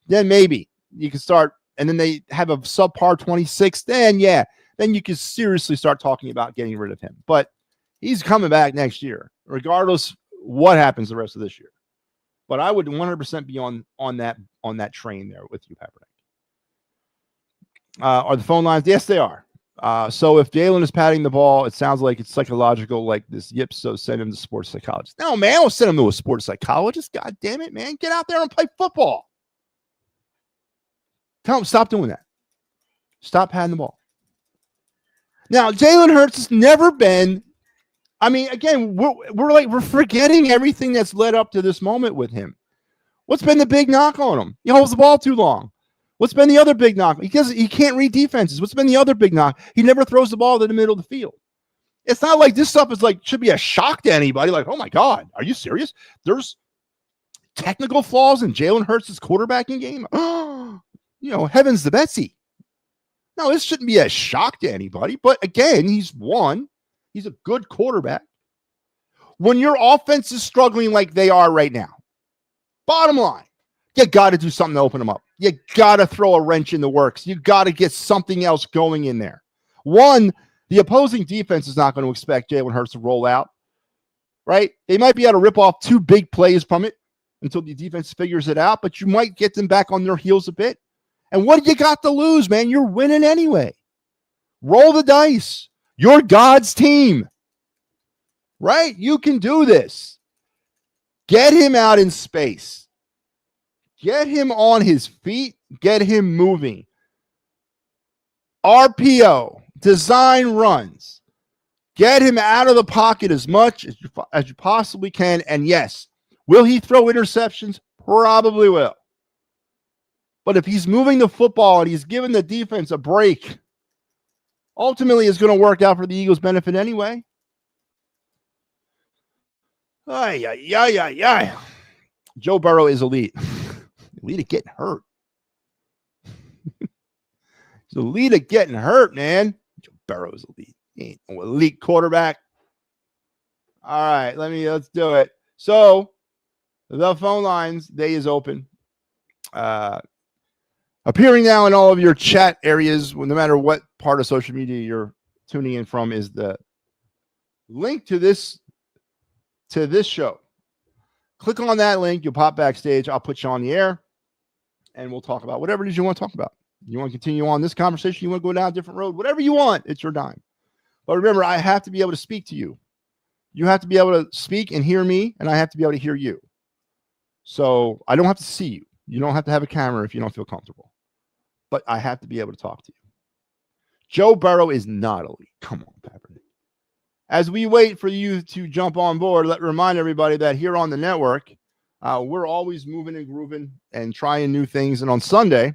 then maybe you can start, and then they have a subpar 26, then you can seriously start talking about getting rid of him. But he's coming back next year, regardless what happens the rest of this year. But I would 100% be on that train there with you, Peppernick. Are the phone lines? Yes, they are. So if Jalen is patting the ball, it sounds like it's psychological, like this Yip, so send him to sports psychologist. No, man, I don't send him to a sports psychologist. God damn it, man. Get out there and play football. Tell him, stop doing that. Stop patting the ball. Now, Jalen Hurts has never been, I mean, again, we're forgetting everything that's led up to this moment with him. What's been the big knock on him? He holds the ball too long. What's been the other big knock? He can't read defenses. What's been the other big knock? He never throws the ball to the middle of the field. It's not like this stuff is should be a shock to anybody. Like, oh my God, are you serious? There's technical flaws in Jalen Hurts' quarterbacking game. Heavens to Betsy. No, this shouldn't be a shock to anybody. But again, he's won. He's a good quarterback. When your offense is struggling like they are right now, bottom line, you got to do something to open them up. You got to throw a wrench in the works. You got to get something else going in there. One, the opposing defense is not going to expect Jalen Hurts to roll out, right? They might be able to rip off 2 big plays from it until the defense figures it out, but you might get them back on their heels a bit. And what do you got to lose, man? You're winning anyway. Roll the dice. You're God's team, right? You can do this. Get him out in space. Get him on his feet. Get him moving. RPO, design runs. Get him out of the pocket as much as you possibly can. And yes, will he throw interceptions? Probably will. But if he's moving the football and he's giving the defense a break, ultimately it's going to work out for the Eagles' benefit anyway. Joe Burrow is elite. Elite at getting hurt. He's elite at getting hurt, man. Joe Burrow is elite. He ain't no elite quarterback. All right, let's do it. So the phone lines, day is open. Appearing now in all of your chat areas, no matter what part of social media you're tuning in from, is the link to this show. Click on that link. You'll pop backstage. I'll put you on the air, and we'll talk about whatever it is you want to talk about. You want to continue on this conversation? You want to go down a different road? Whatever you want, it's your dime. But remember, I have to be able to speak to you. You have to be able to speak and hear me, and I have to be able to hear you. So I don't have to see you. You don't have to have a camera if you don't feel comfortable. But I have to be able to talk to you. Joe Burrow is not elite. Come on, Kaepernick. As we wait for you to jump on board, let me remind everybody that here on the network, we're always moving and grooving and trying new things. And on Sunday,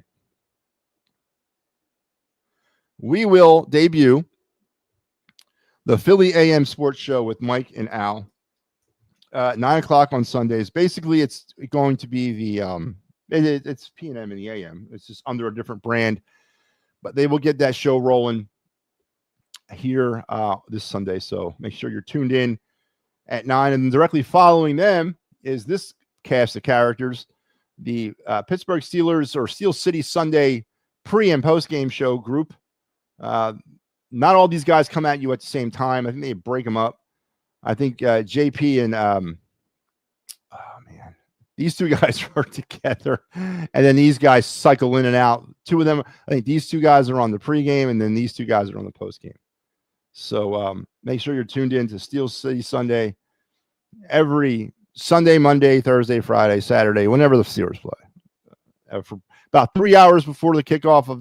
we will debut the Philly AM Sports Show with Mike and Al, 9 o'clock on Sundays. Basically, it's going to be the it's P&M in the AM. It's just under a different brand, but they will get that show rolling here this Sunday. So make sure you're tuned in at 9, and directly following them is this cast of characters, the Pittsburgh Steelers or Steel City Sunday pre and post game show group. Not all these guys come at you at the same time. I think they break them up. I think JP and these 2 guys are together, and then these guys cycle in and out. 2 of them, I think these 2 guys are on the pregame, and then these 2 guys are on the postgame. So make sure you're tuned in to Steel City Sunday every Sunday, Monday, Thursday, Friday, Saturday, whenever the Steelers play, for about 3 hours before the kickoff of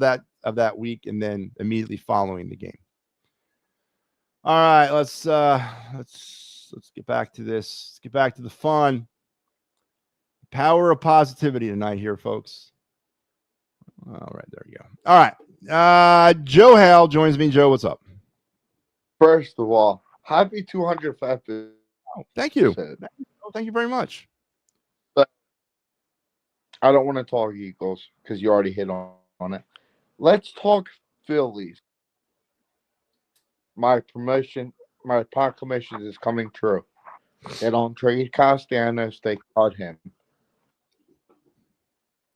that week, and then immediately following the game. All right, let's get back to this. Let's get back to the fun. Power of positivity tonight here, folks. All right, there you go. All right. Joe Hale joins me. Joe, what's up? First of all, happy 200th episode. Oh, thank you. Thank you very much. But I don't want to talk Eagles because you already hit on it. Let's talk Phillies. My proclamation is coming true. They don't trade Castellanos, they cut him.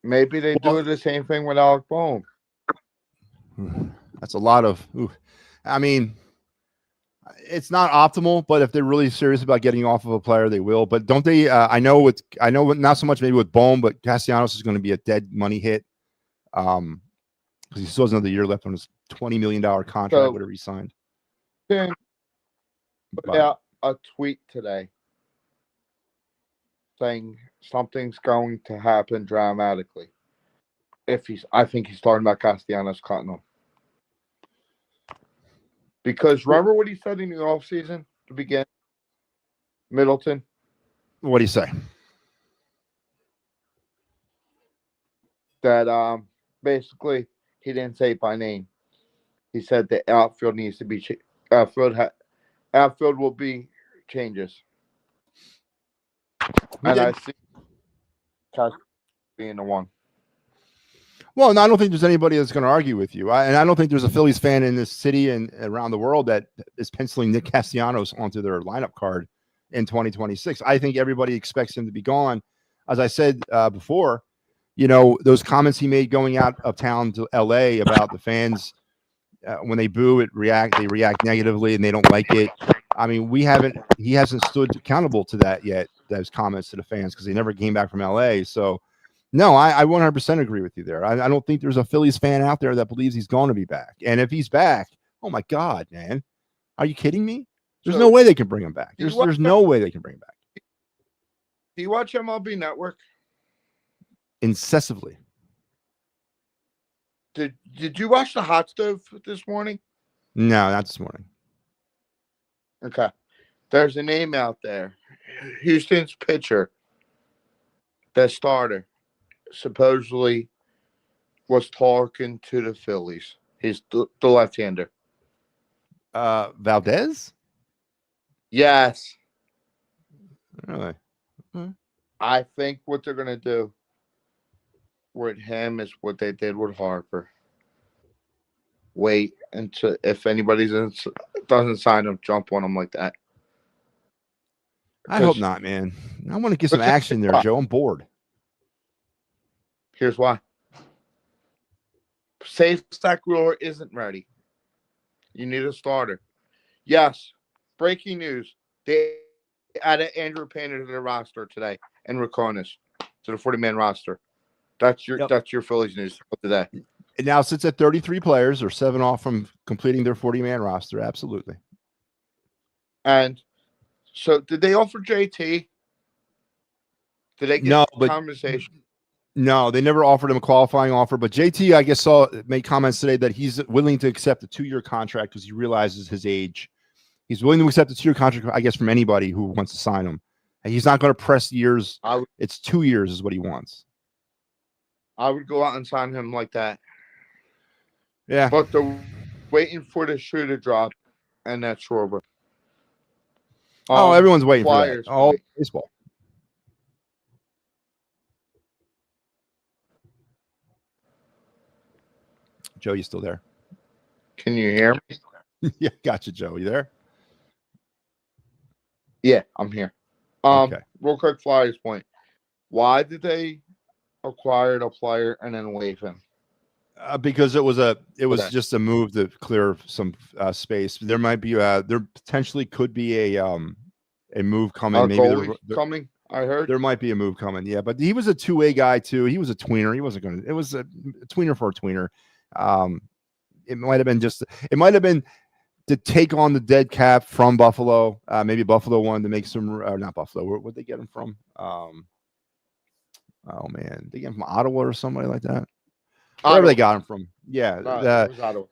Maybe they do the same thing with Alec Bohm. That's a lot of. I mean, it's not optimal, but if they're really serious about getting off of a player, they will. But don't they? I know not so much maybe with Bohm, but Castellanos is going to be a dead money hit. Because he still has another year left on his $20 million contract, whatever he signed. Put out a tweet today saying something's going to happen dramatically. I think he's talking about Castellanos cutting him. Because remember what he said in the offseason to begin? Middleton? What do you say? That basically he didn't say it by name. He said the outfield needs to be outfield will be changes. And I see Cash being the one. Well, I don't think there's anybody that's going to argue with you. And I don't think there's a Phillies fan in this city and around the world that is penciling Nick Castellanos onto their lineup card in 2026. I think everybody expects him to be gone. As I said before, those comments he made going out of town to LA about the fans when they boo, they react negatively and they don't like it. I mean, he hasn't stood accountable to that yet, those comments to the fans, because he never came back from LA. So no, I 100% agree with you there. I don't think there's a Phillies fan out there that believes he's going to be back. And if he's back, oh my God, man, are you kidding me? There's no way they can bring him back. There's no way they can bring him back. Do you watch MLB Network? Incessively. Did you watch the hot stove this morning? No, not this morning. Okay. There's a name out there. Houston's pitcher, the starter, supposedly was talking to the Phillies. He's the left-hander. Valdez? Yes. Really? I think what they're going to do with him is what they did with Harper. Wait until if anybody doesn't sign him, jump on him like that. I hope not, man. I want to get some action there, Joe. I'm bored. Here's why. Safe stack ruler isn't ready. You need a starter. Yes. Breaking news. They added Andrew Painter to the roster today and Rakonis to the 40-man roster. That's your Phillies news today. It now sits at 33 players, or 7 off from completing their 40-man roster. Absolutely. And so, did they offer JT? Did they get conversation? No, they never offered him a qualifying offer. But JT, I guess, made comments today that he's willing to accept a 2-year contract because he realizes his age. He's willing to accept a 2-year contract, I guess, from anybody who wants to sign him. And he's not going to press years. It's 2 years is what he wants. I would go out and sign him like that. Yeah. But they're waiting for the shoe to drop, and that's Schwarber. Everyone's waiting for that. Oh, baseball. Joe, you still there? Can you hear me? Yeah, gotcha, Joe. You there? Yeah, I'm here. Okay. Real quick, Flyers point. Why did they acquire a player and then waive him? Because it was just a move to clear some space. There might be there potentially could be a move coming. Maybe coming. I heard there might be a move coming. Yeah, but he was a 2-way guy too. He was a tweener. He wasn't going to. It was a tweener for a tweener. It might have been to take on the dead cap from Buffalo. Maybe Buffalo wanted to make some. Not Buffalo. Where'd they get him from? Oh man, they get him from Ottawa or somebody like that. Wherever they got him from. Yeah. It was Ottawa.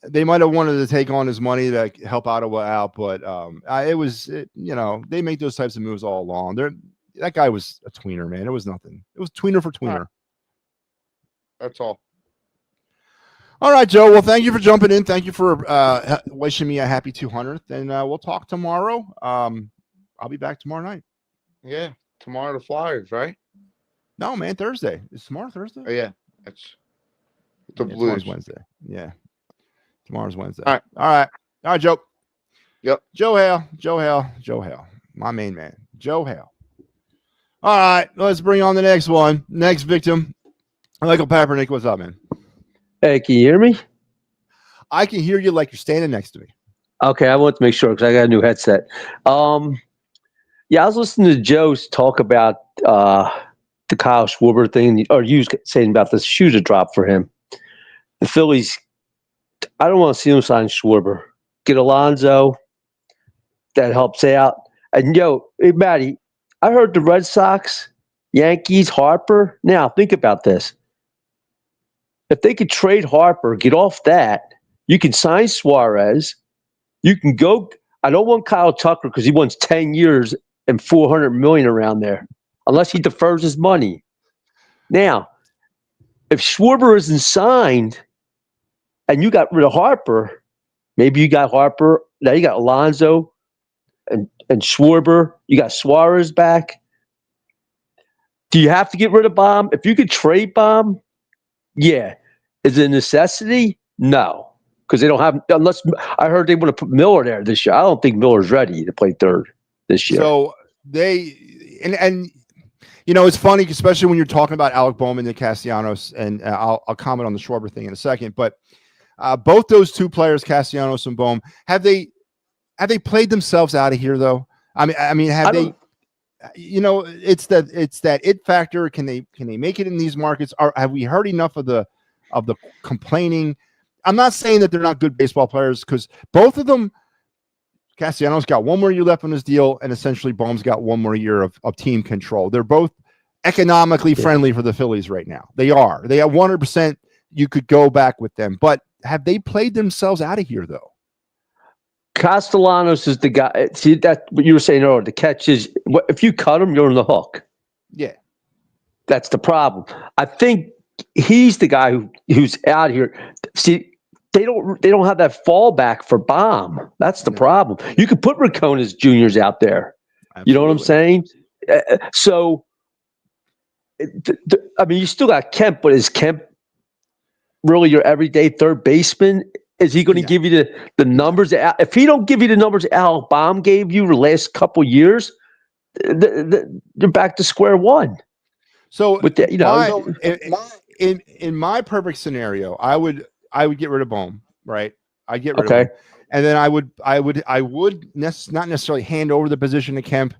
They might have wanted to take on his money to help Ottawa out, but they make those types of moves all along. That guy was a tweener, man. It was nothing. It was tweener for tweener. That's all. All right, Joe. Well, thank you for jumping in. Thank you for wishing me a happy 200th, and we'll talk tomorrow. I'll be back tomorrow night. Yeah, tomorrow the Flyers, right? No, man, Thursday. Is tomorrow Thursday? Oh, yeah. It's the Blues. Tomorrow's Wednesday. Yeah. Tomorrow's Wednesday. All right, Joe. Yep. Joe Hale. My main man. Joe Hale. All right, let's bring on the next one. Next victim. Michael Papernick, what's up, man? Hey, can you hear me? I can hear you like you're standing next to me. Okay, I want to make sure because I got a new headset. Yeah, I was listening to Joe's talk about the Kyle Schwarber thing, or you saying about the shoe to drop for him. The Phillies, I don't want to see them sign Schwarber. Get Alonso. That helps out. And, hey, Matty, I heard the Red Sox, Yankees, Harper. Now, think about this. If they could trade Harper, get off that, you can sign Suarez. You can go. I don't want Kyle Tucker because he wants 10 years and $400 million around there, unless he defers his money. Now, if Schwarber isn't signed and you got rid of Harper, maybe you got Harper. Now you got Alonso and Schwarber. You got Suarez back. Do you have to get rid of Baum? If you could trade Baum, yeah. Is it a necessity? No. Because they don't have, unless I heard they want to put Miller there this year. I don't think Miller's ready to play third. this year. So and it's funny, especially when you're talking about Alec Bowman and Castellanos, and I'll comment on the Schwarber thing in a second. But both those two players, Castellanos and Bohm, have they played themselves out of here though? I mean, have they? It's that it factor. Can they make it in these markets? Have we heard enough of the complaining? I'm not saying that they're not good baseball players, because both of them, Castellanos got one more year left on his deal, and essentially Bohm's got one more year of team control. They're both economically friendly for the Phillies right now. They are. They have 100%. You could go back with them, but have they played themselves out of here though? Castellanos is the guy. See, that what you were saying earlier. The catch is, if you cut him, you're on the hook. Yeah, that's the problem. I think he's the guy who's out here. See, they don't have that fallback for Baum. That's the problem. You could put Raconas Juniors out there. Absolutely. You know what I'm saying? So, I mean, you still got Kemp, but is Kemp really your everyday third baseman? Is he going to give you the numbers? If he don't give you the numbers Al Baum gave you the last couple years, you're back to square one. So, with that, in my perfect scenario, I would get rid of Bohm, right? I'd get rid of him, and then I would not necessarily hand over the position to Kemp.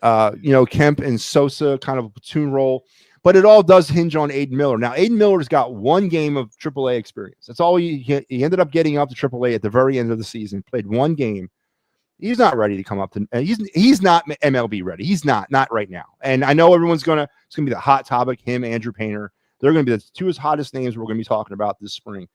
Kemp and Sosa kind of a platoon role, but it all does hinge on Aiden Miller. Now, Aiden Miller's got one game of AAA experience. That's all he ended up getting up to AAA at the very end of the season. Played one game. He's not ready to come up to. He's not MLB ready. He's not right now. And I know it's going to be the hot topic. Him, Andrew Painter. They're going to be the two hottest names we're going to be talking about this spring.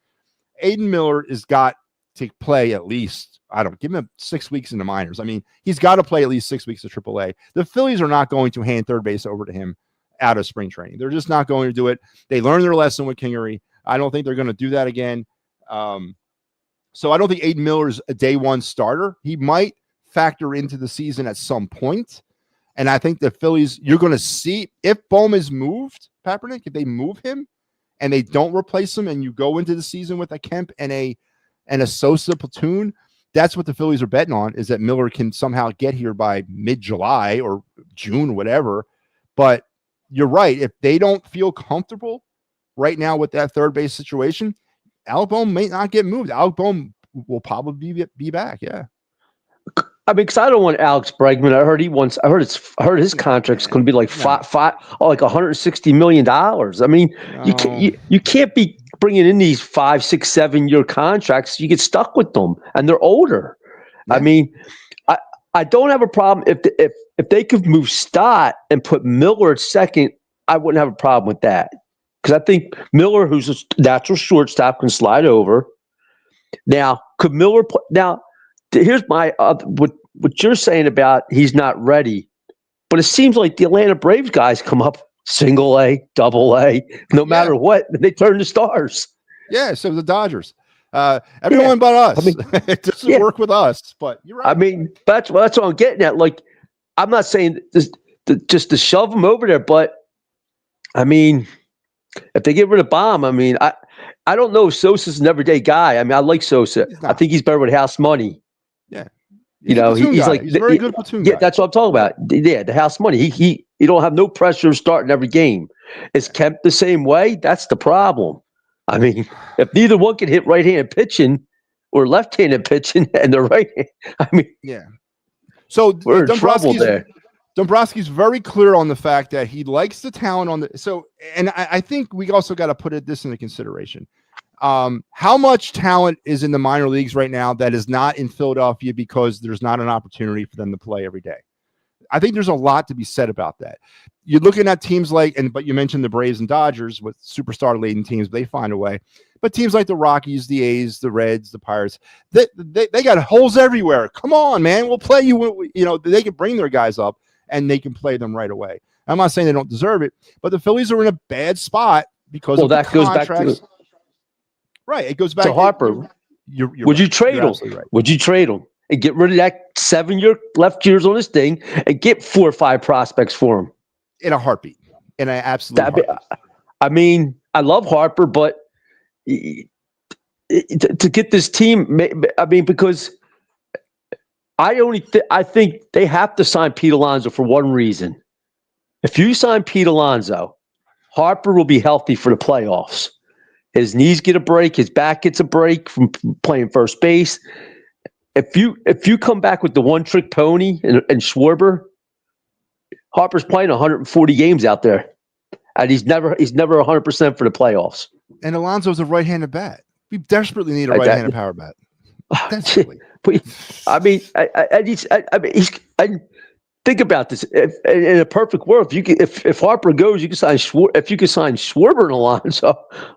Aiden Miller has got to play at least, give him 6 weeks in the minors. I mean, he's got to play at least 6 weeks of AAA. The Phillies are not going to hand third base over to him out of spring training. They're just not going to do it. They learned their lesson with Kingery. I don't think they're going to do that again. So I don't think Aiden Miller's a day one starter. He might factor into the season at some point. And I think the Phillies, you're going to see if Bohm is moved, Papernick, if they move him and they don't replace him and you go into the season with a Kemp and a Sosa platoon, that's what the Phillies are betting on, is that Miller can somehow get here by mid-July or June, whatever. But you're right. If they don't feel comfortable right now with that third base situation, Alec Bohm may not get moved. Alec Bohm will probably be back. Yeah. I mean, because I don't want Alex Bregman. I heard his contract's going to be like $160 million. I mean, you can't be bringing in these 5, 6, 7 year contracts. You get stuck with them, and they're older. Yeah. I mean, I don't have a problem if they could move Stott and put Miller at second. I wouldn't have a problem with that, because I think Miller, who's a natural shortstop, can slide over. Now, could Miller play? Now, here's my what you're saying about he's not ready, but it seems like the Atlanta Braves guys come up single A, double A, no matter what, they turn to stars. Yeah, so the Dodgers, everyone but us. I mean, it doesn't work with us, but you're right. I mean, that's what I'm getting at. Like, I'm not saying just to shove them over there, but I mean, if they get rid of Baum, I mean, I don't know if Sosa's an everyday guy. I mean, I like Sosa. I think he's better with house money. Yeah. He's like he's very good platoon guy. Yeah, that's what I'm talking about. Yeah, the house money. He don't have no pressure of starting every game. Is Kemp the same way? That's the problem. I mean, if neither one can hit right-handed pitching or left-handed pitching and they're right, I mean, yeah. So we're in trouble there. Dombrowski's very clear on the fact that he likes the talent on the. So, and I think we also got to put this into consideration. How much talent is in the minor leagues right now that is not in Philadelphia because there's not an opportunity for them to play every day? I think there's a lot to be said about that. You're looking at teams but you mentioned the Braves and Dodgers with superstar laden teams, they find a way. But teams like the Rockies, the A's, the Reds, the Pirates, they got holes everywhere. Come on, man, we'll play you. They can bring their guys up and they can play them right away. I'm not saying they don't deserve it, but the Phillies are in a bad spot because of that the goes back to right. It goes back to Harper. Would you trade him? Right. Would you trade him and get rid of that 7 year left years on this thing and get 4 or 5 prospects for him? In a heartbeat. In an absolute heartbeat. I mean, I love Harper, but to get this team, I mean, because I think they have to sign Pete Alonso for one reason. If you sign Pete Alonso, Harper will be healthy for the playoffs. His knees get a break, his back gets a break from playing first base. If you come back with the one-trick pony and Schwarber, Harper's playing 140 games out there, and he's never 100% for the playoffs. And Alonso's a right-handed bat. We desperately need a right-handed power bat. Desperately. Think about this. In a perfect world, if Harper goes, you can sign if you could sign Schwarber and Alonso.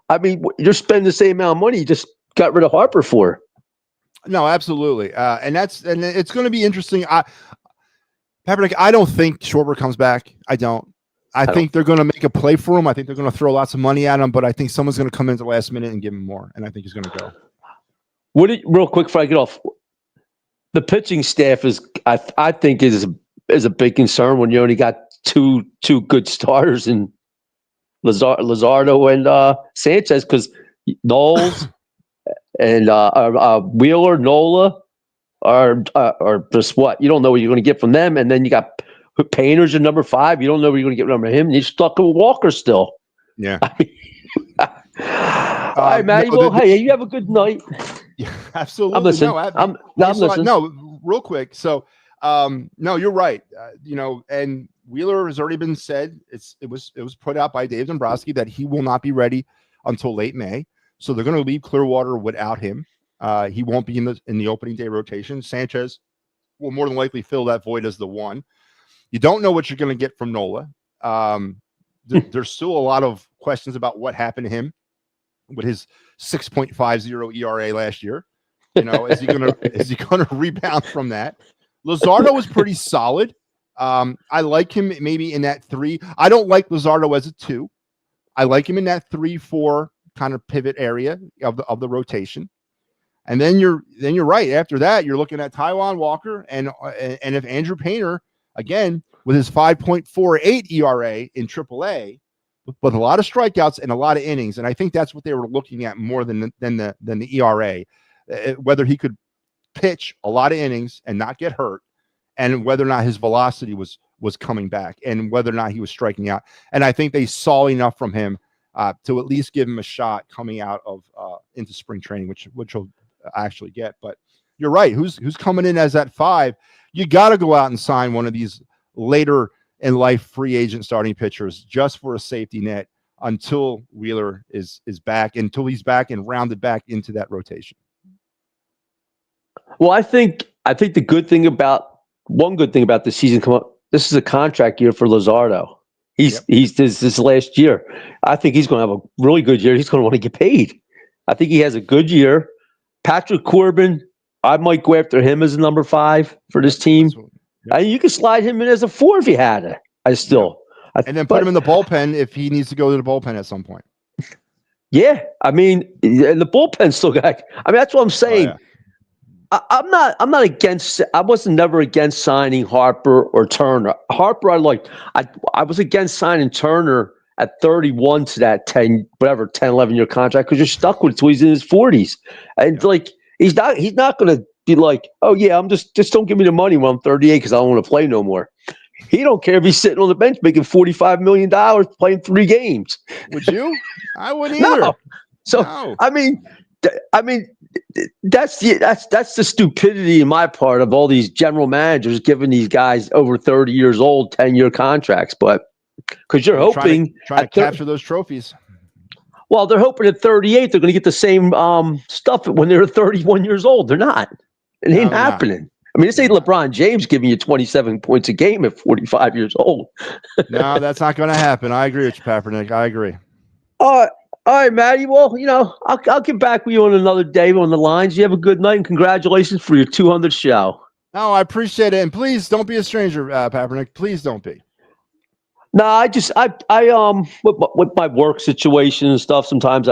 I mean, you're spending the same amount of money you just got rid of Harper for. No, absolutely, and it's going to be interesting. Peppernick, I don't think Schwarber comes back. I don't. I think they're going to make a play for him. I think they're going to throw lots of money at him, but I think someone's going to come in at the last minute and give him more, and I think he's going to go. Real quick before I get off, the pitching staff I think is a big concern when you only got two good starters in Luzardo and Sanchez, because Knowles and Wheeler, Nola are just what you don't know what you're going to get from them, and then you got Painter's your number 5. You don't know what you're going to get from him. And you're stuck with Walker still. Yeah. I mean, all right, Matty. Hey, you have a good night. Yeah, absolutely. I'm listening. I'm listening. No, real quick. So, no, you're right. And Wheeler has already been said. It was put out by Dave Dombrowski that he will not be ready until late May. So they're going to leave Clearwater without him. He won't be in the opening day rotation. Sanchez will more than likely fill that void as the one. You don't know what you're going to get from Nola. There's still a lot of questions about what happened to him with his 6.50 ERA last year. Is he going to rebound from that? Luzardo was pretty solid. I like him maybe in that 3. I don't like Luzardo as a 2. I like him in that 3-4 kind of pivot area of the rotation. And then you're right. After that, you're looking at Taijuan Walker and if Andrew Painter, again, with his 5.48 ERA in AAA, with a lot of strikeouts and a lot of innings, and I think that's what they were looking at more than the ERA, whether he could pitch a lot of innings and not get hurt, and whether or not his velocity was coming back, and whether or not he was striking out. And I think they saw enough from him to at least give him a shot coming out of into spring training, which he'll actually get. But you're right. Who's coming in as that 5? You got to go out and sign one of these later in life free agent starting pitchers just for a safety net until Wheeler is back, until he's back and rounded back into that rotation. Well, I think one good thing about the season this is a contract year for Luzardo. He's this last year. I think he's going to have a really good year. He's going to want to get paid. I think he has a good year. Patrick Corbin, I might go after him as a number 5 for this team. You can slide him in as a 4 if you had it. And then put him in the bullpen if he needs to go to the bullpen at some point. Yeah, I mean, and the bullpen still got. I mean, that's what I'm saying. Oh, yeah. I'm not against. I wasn't never against signing Harper or Turner. Harper, I liked. I was against signing Turner at 31 to that 10, 11 year contract, because you're stuck with it till he's in his 40s, and he's not going to be like, oh yeah, I'm just don't give me the money when I'm 38 because I don't want to play no more. He don't care if he's sitting on the bench making $45 million playing 3 games. Would you? I wouldn't either. No. So no. I mean, that's the stupidity in my part of all these general managers giving these guys over 30 years old 10-year contracts, but because you're hoping trying to capture those trophies. Well, they're hoping at 38 they're going to get the same stuff when they're 31 years old. They're not. It ain't happening. Not. I mean, this ain't LeBron James giving you 27 points a game at 45 years old. No, that's not going to happen. I agree with you, Peppernick. I agree. All right, Matty. Well, I'll get back with you on another day on the lines. You have a good night, and congratulations for your 200th show. No, I appreciate it. And please don't be a stranger, Peppernick. Please don't be. No, I with my work situation and stuff, sometimes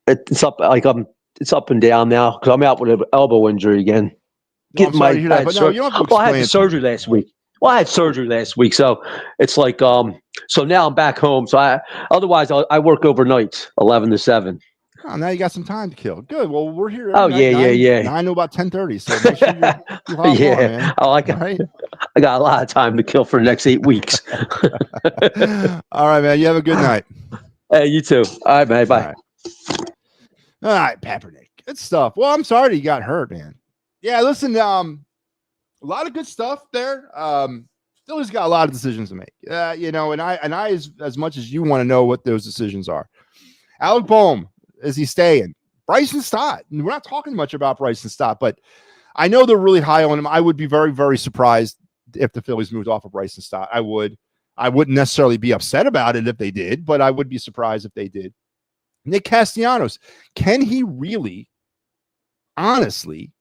it's up and down now because I'm out with an elbow injury again. No, I'm sorry to hear that, but no, you don't have to explain. I had surgery last week. I had surgery last week, so it's like so now I'm back home. So otherwise I work overnight, 11 to 7. Oh, now you got some time to kill. Good. Well, we're here. Oh, Every night, yeah. 9 to about 10:30. So make sure you hop Yeah. on, man. I like it. All right. I got a lot of time to kill for the next 8 weeks. All right, man. You have a good night. Hey, you too. All right, man. Bye. All right, Kaepernick. Good stuff. Well, I'm sorry you got hurt, man. Yeah, listen, a lot of good stuff there. Philly's got a lot of decisions to make. And I as much as you want to know what those decisions are. Alec Boehm, is he staying? Bryson Stott. We're not talking much about Bryson Stott, but I know they're really high on him. I would be very, very surprised if the Phillies moved off of Bryson Stott. I would. I wouldn't necessarily be upset about it if they did, but I would be surprised if they did. Nick Castellanos, can he really, honestly,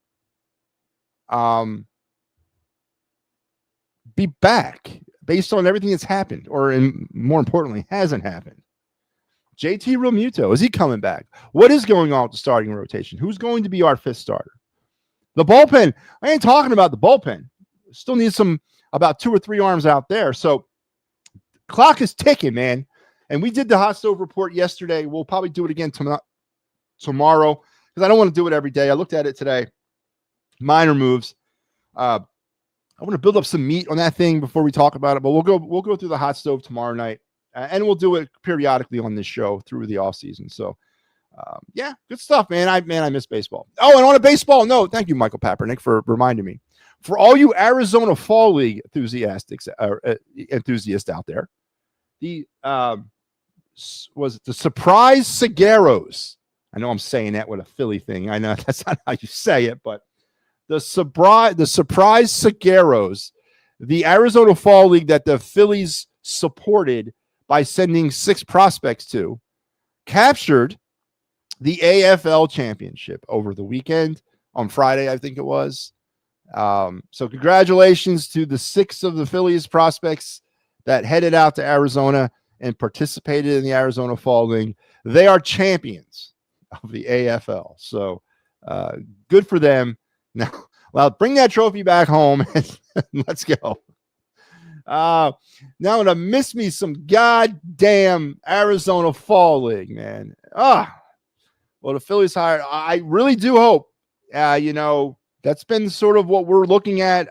be back based on everything that's happened, or more importantly, hasn't happened? JT Realmuto, is he coming back? What is going on with the starting rotation? Who's going to be our fifth starter? The bullpen, I ain't talking about the bullpen. Still need about 2 or 3 arms out there. So clock is ticking, man. And we did the hot stove report yesterday. We'll probably do it again tomorrow because I don't want to do it every day. I looked at it today. Minor moves. I want to build up some meat on that thing before we talk about it, but we'll go through the hot stove tomorrow night. And we'll do it periodically on this show through the off season. So, yeah, good stuff, man. I miss baseball. Oh, and on a baseball note, thank you, Michael Kaepernick, for reminding me. For all you Arizona Fall League enthusiasts out there, was it the Surprise Cigarros? I know I'm saying that with a Philly thing. I know that's not how you say it, but the Surprise Cigarros, the Arizona Fall League that the Phillies supported by sending 6 prospects to, captured the AFL championship over the weekend on Friday, I think it was. So congratulations to the 6 of the Phillies prospects that headed out to Arizona and participated in the Arizona Fall League. They are champions of the AFL. So good for them. Now, well, bring that trophy back home and let's go. Now I'm going to miss me some goddamn Arizona Fall League, man. Well, the Phillies hired. I really do hope, that's been sort of what we're looking at.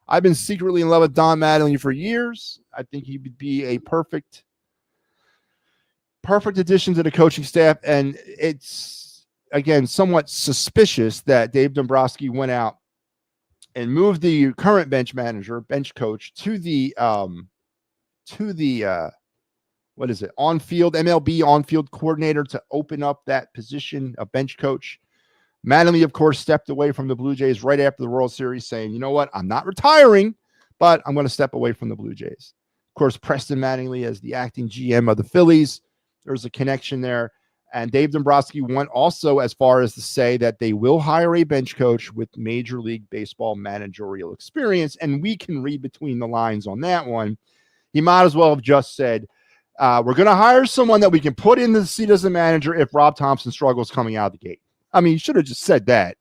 I've been secretly in love with Don Mattingly for years. I think he would be a perfect addition to the coaching staff. And it's, again, somewhat suspicious that Dave Dombrowski went out and moved the current bench coach to the what is it? MLB on-field coordinator to open up that position, a bench coach. Mattingly, of course, stepped away from the Blue Jays right after the World Series, saying, you know what? I'm not retiring, but I'm going to step away from the Blue Jays. Of course, Preston Mattingly as the acting GM of the Phillies. There's a connection there. And Dave Dombrowski went also as far as to say that they will hire a bench coach with Major League Baseball managerial experience. And we can read between the lines on that one. He might as well have just said, we're going to hire someone that we can put in the seat as a manager if Rob Thompson struggles coming out of the gate. I mean, he should have just said that.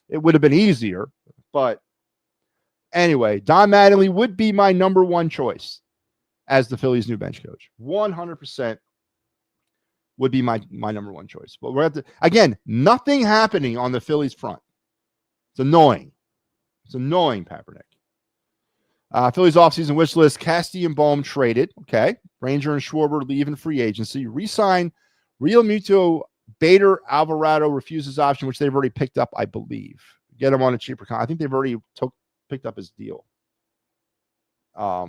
It would have been easier. But anyway, Don Mattingly would be my number 1 choice as the Phillies' new bench coach. 100% would be my number 1 choice. But we're again, nothing happening on the Phillies front. It's annoying. It's annoying, Kaepernick. Phillies offseason wish list, Casty and Boehm traded. Okay. Ranger and Schwarber leave in free agency. Resign Realmuto. Bader Alvarado refuses option, which they've already picked up, I believe. Get him on a cheaper I think they've already picked up his deal. I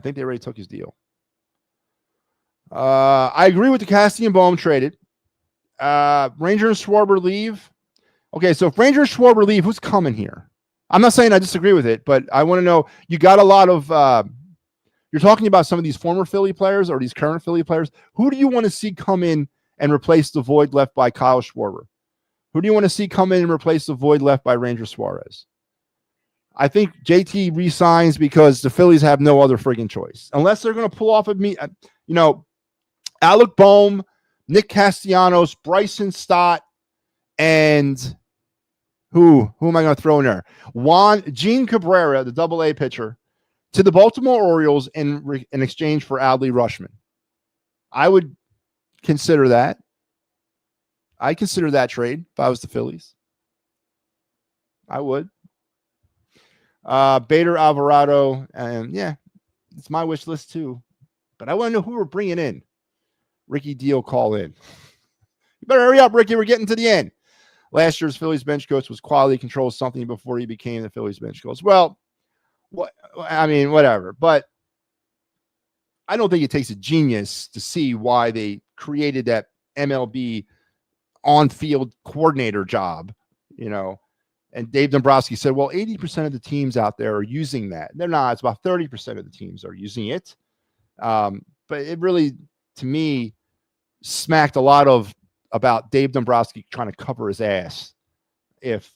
think they already took his deal. I agree with the Casty and Boehm traded. Ranger and Schwarber leave. Okay, so if Ranger and Schwarber leave, who's coming here? I'm not saying I disagree with it, but I want to know, you got a lot of you're talking about some of these former Philly players or these current Philly players. Who do you want to see come in and replace the void left by Kyle Schwarber? Who do you want to see come in and replace the void left by Ranger Suarez? I think JT resigns because the Phillies have no other friggin' choice. Unless they're going to pull off Alec Boehm, Nick Castellanos, Bryson Stott, and who am I going to throw in there? Gene Cabrera, the Double-A pitcher, to the Baltimore Orioles in exchange for Adley Rutschman. I would consider that. I consider that trade if I was the Phillies. I would. Bader, Alvarado, and yeah, it's my wish list too. But I want to know who we're bringing in. Ricky Deal call in. You better hurry up, Ricky. We're getting to the end. Last year's Phillies bench coach was quality control something before he became the Phillies bench coach. Well, whatever. But I don't think it takes a genius to see why they created that MLB on-field coordinator job, And Dave Dombrowski said, well, 80% of the teams out there are using that. They're not. It's about 30% of the teams are using it. But it really, to me, smacked a lot about Dave Dombrowski trying to cover his ass if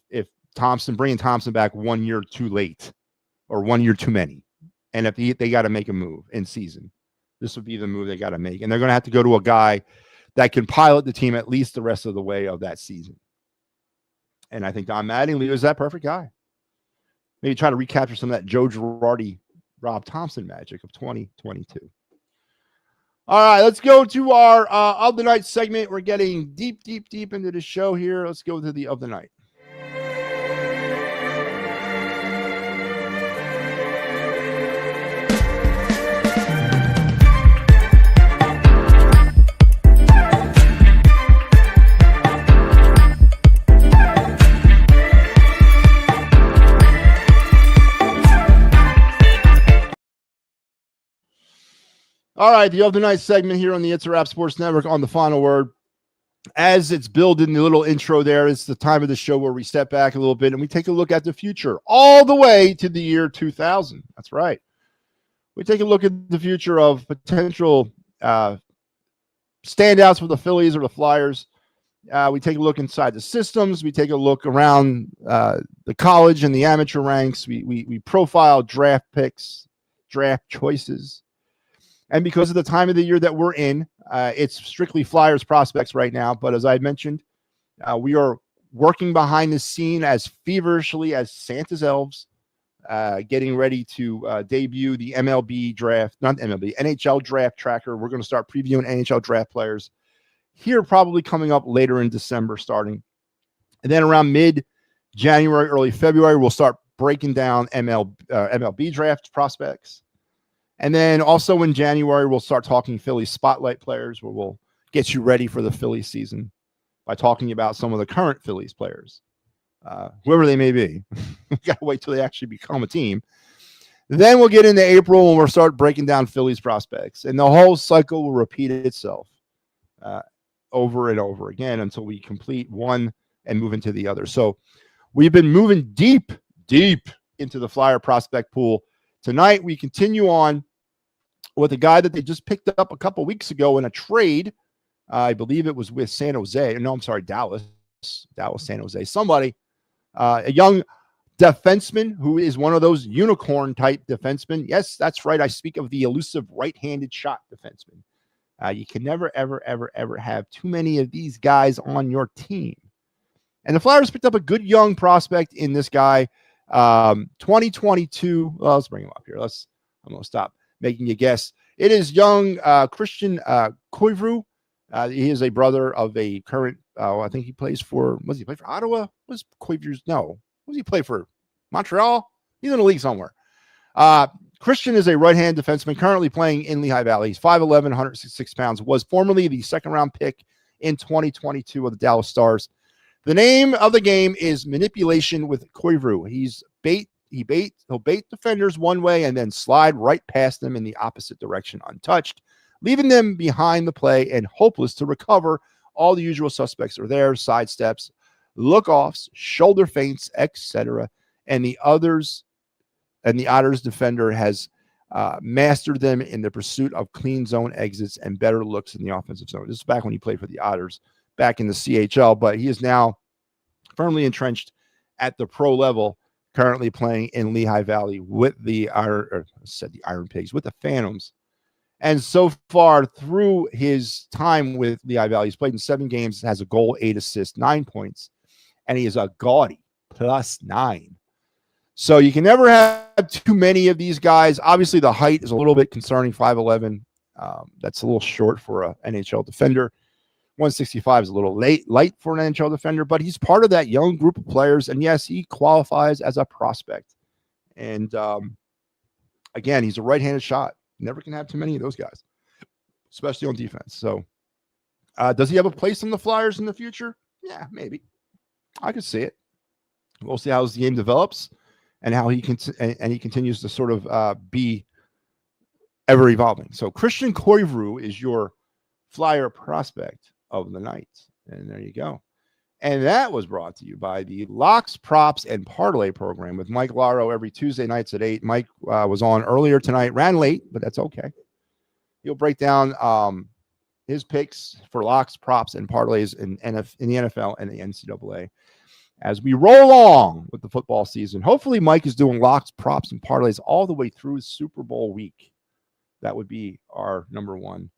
bringing Thompson back 1 year too late or 1 year too many. And if they got to make a move in season, this would be the move they got to make. And they're going to have to go to a guy that can pilot the team at least the rest of the way of that season. And I think Don Mattingly is that perfect guy. Maybe try to recapture some of that Joe Girardi, Rob Thompson magic of 2022. All right, let's go to our of the night segment. We're getting deep into the show here. Let's go to the of the night. All right, the of the night segment here on the It's a Wrap Sports Network on the Final Word. As it's billed in the little intro there, it's the time of the show where we step back a little bit and we take a look at the future all the way to the year 2000. That's right. We take a look at the future of potential standouts for the Phillies or the Flyers. We take a look inside the systems. We take a look around the college and the amateur ranks. We profile draft picks, draft choices. And because of the time of the year that we're in, it's strictly Flyers prospects right now. But as I mentioned, we are working behind the scene as feverishly as Santa's elves, getting ready to debut the MLB draft, not MLB, NHL draft tracker. We're going to start previewing NHL draft players here, probably coming up later in December starting. And then around mid-January, early February, we'll start breaking down MLB draft prospects. And then also in January, we'll start talking Phillies spotlight players, where we'll get you ready for the Phillies season by talking about some of the current Phillies players, whoever they may be. We got to wait till they actually become a team. Then we'll get into April and we'll start breaking down Phillies prospects. And the whole cycle will repeat itself over and over again until we complete one and move into the other. So we've been moving deep into the Flyer prospect pool. Tonight, we continue on with a guy that they just picked up a couple weeks ago in a trade. I believe it was with San Jose. No, I'm sorry, Dallas, San Jose. Somebody, a young defenseman who is one of those unicorn-type defensemen. Yes, that's right. I speak of the elusive right-handed shot defenseman. You can never, ever have too many of these guys on your team. And the Flyers picked up a good young prospect in this guy. 2022. Well, let's bring him up here. I'm going to stop making you guess. It is young Christian Koivu. He is a brother of a current. I think he plays for. Was he play for Ottawa? Was Koivu's? No. Was he play for Montreal? He's in the league somewhere. Christian is a right-hand defenseman currently playing in Lehigh Valley. He's 5'11", 166 pounds. Was formerly the second-round pick in 2022 of the Dallas Stars. The name of the game is manipulation with Koivu. He'll bait defenders one way and then slide right past them in the opposite direction untouched, leaving them behind the play and hopeless to recover. All the usual suspects are there: side steps, look-offs, shoulder feints, etc. And the Otters defender has mastered them in the pursuit of clean zone exits and better looks in the offensive zone. This is back when he played for the Otters back in the CHL, but he is now firmly entrenched at the pro level, currently playing in Lehigh Valley with the Iron Pigs, with the Phantoms. And so far through his time with Lehigh Valley, he's played in 7 games, has a goal, 8 assists, 9 points, and he is a gaudy +9. So you can never have too many of these guys. Obviously, the height is a little bit concerning, 5'11". That's a little short for an NHL defender. 165 is a little light for an NHL defender, but he's part of that young group of players. And yes, he qualifies as a prospect. And again, he's a right-handed shot. Never can have too many of those guys, especially on defense. So does he have a place on the Flyers in the future? Yeah, maybe. I could see it. We'll see how his game develops and how he continues to sort of be ever evolving. So Christian Koivu is your Flyer prospect of the night. And there you go. And that was brought to you by the Locks, Props, and Parlay program with Mike Laro every Tuesday nights at 8. Mike was on earlier tonight, ran late, but that's okay. He'll break down his picks for locks, props, and parlays in the NFL and the NCAA as we roll along with the football season. Hopefully, Mike is doing locks, props, and parlays all the way through Super Bowl week. That would be our number one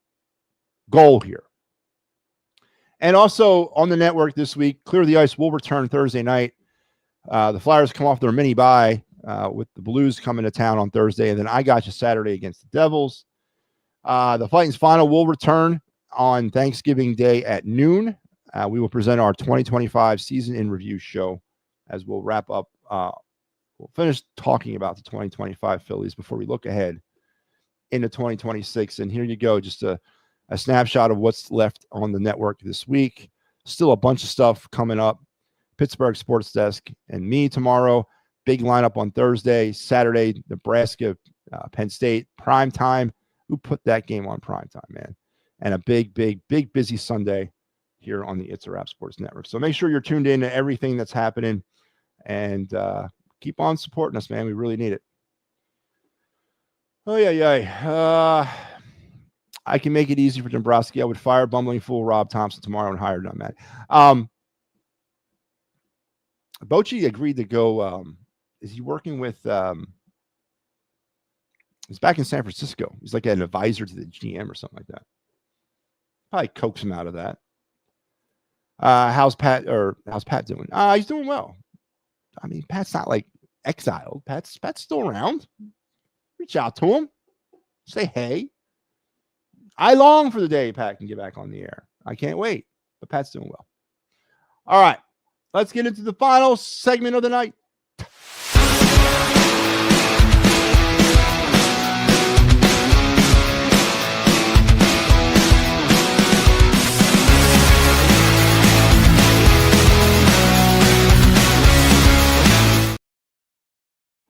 goal here. And also on the network this week, Clear the Ice will return Thursday night. The Flyers come off their mini bye with the Blues coming to town on Thursday, and then I got you Saturday against the Devils. The Fighting's Final will return on Thanksgiving Day at noon. We will present our 2025 season in review show as we'll wrap up. We'll finish talking about the 2025 Phillies before we look ahead into 2026. And here you go, just a snapshot of what's left on the network this week. Still a bunch of stuff coming up. Pittsburgh Sports Desk and me tomorrow. Big lineup on Thursday. Saturday, Nebraska, Penn State, prime time. Who put that game on prime time, man? And a big busy Sunday here on the It's a Wrap Sports Network. So make sure you're tuned in to everything that's happening and keep on supporting us, man. We really need it. Oh, yeah. I can make it easy for Dombrowski. I would fire bumbling fool Rob Thompson tomorrow and hire him, Matt. Bochy agreed to go. Is he working with he's back in San Francisco. He's like an advisor to the GM or something like that. Probably coax him out of that. How's Pat doing? He's doing well. I mean, Pat's not like exiled. Pat's still around. Reach out to him. Say hey. I long for the day Pat can get back on the air. I can't wait. But Pat's doing well. All right. Let's get into the final segment of the night.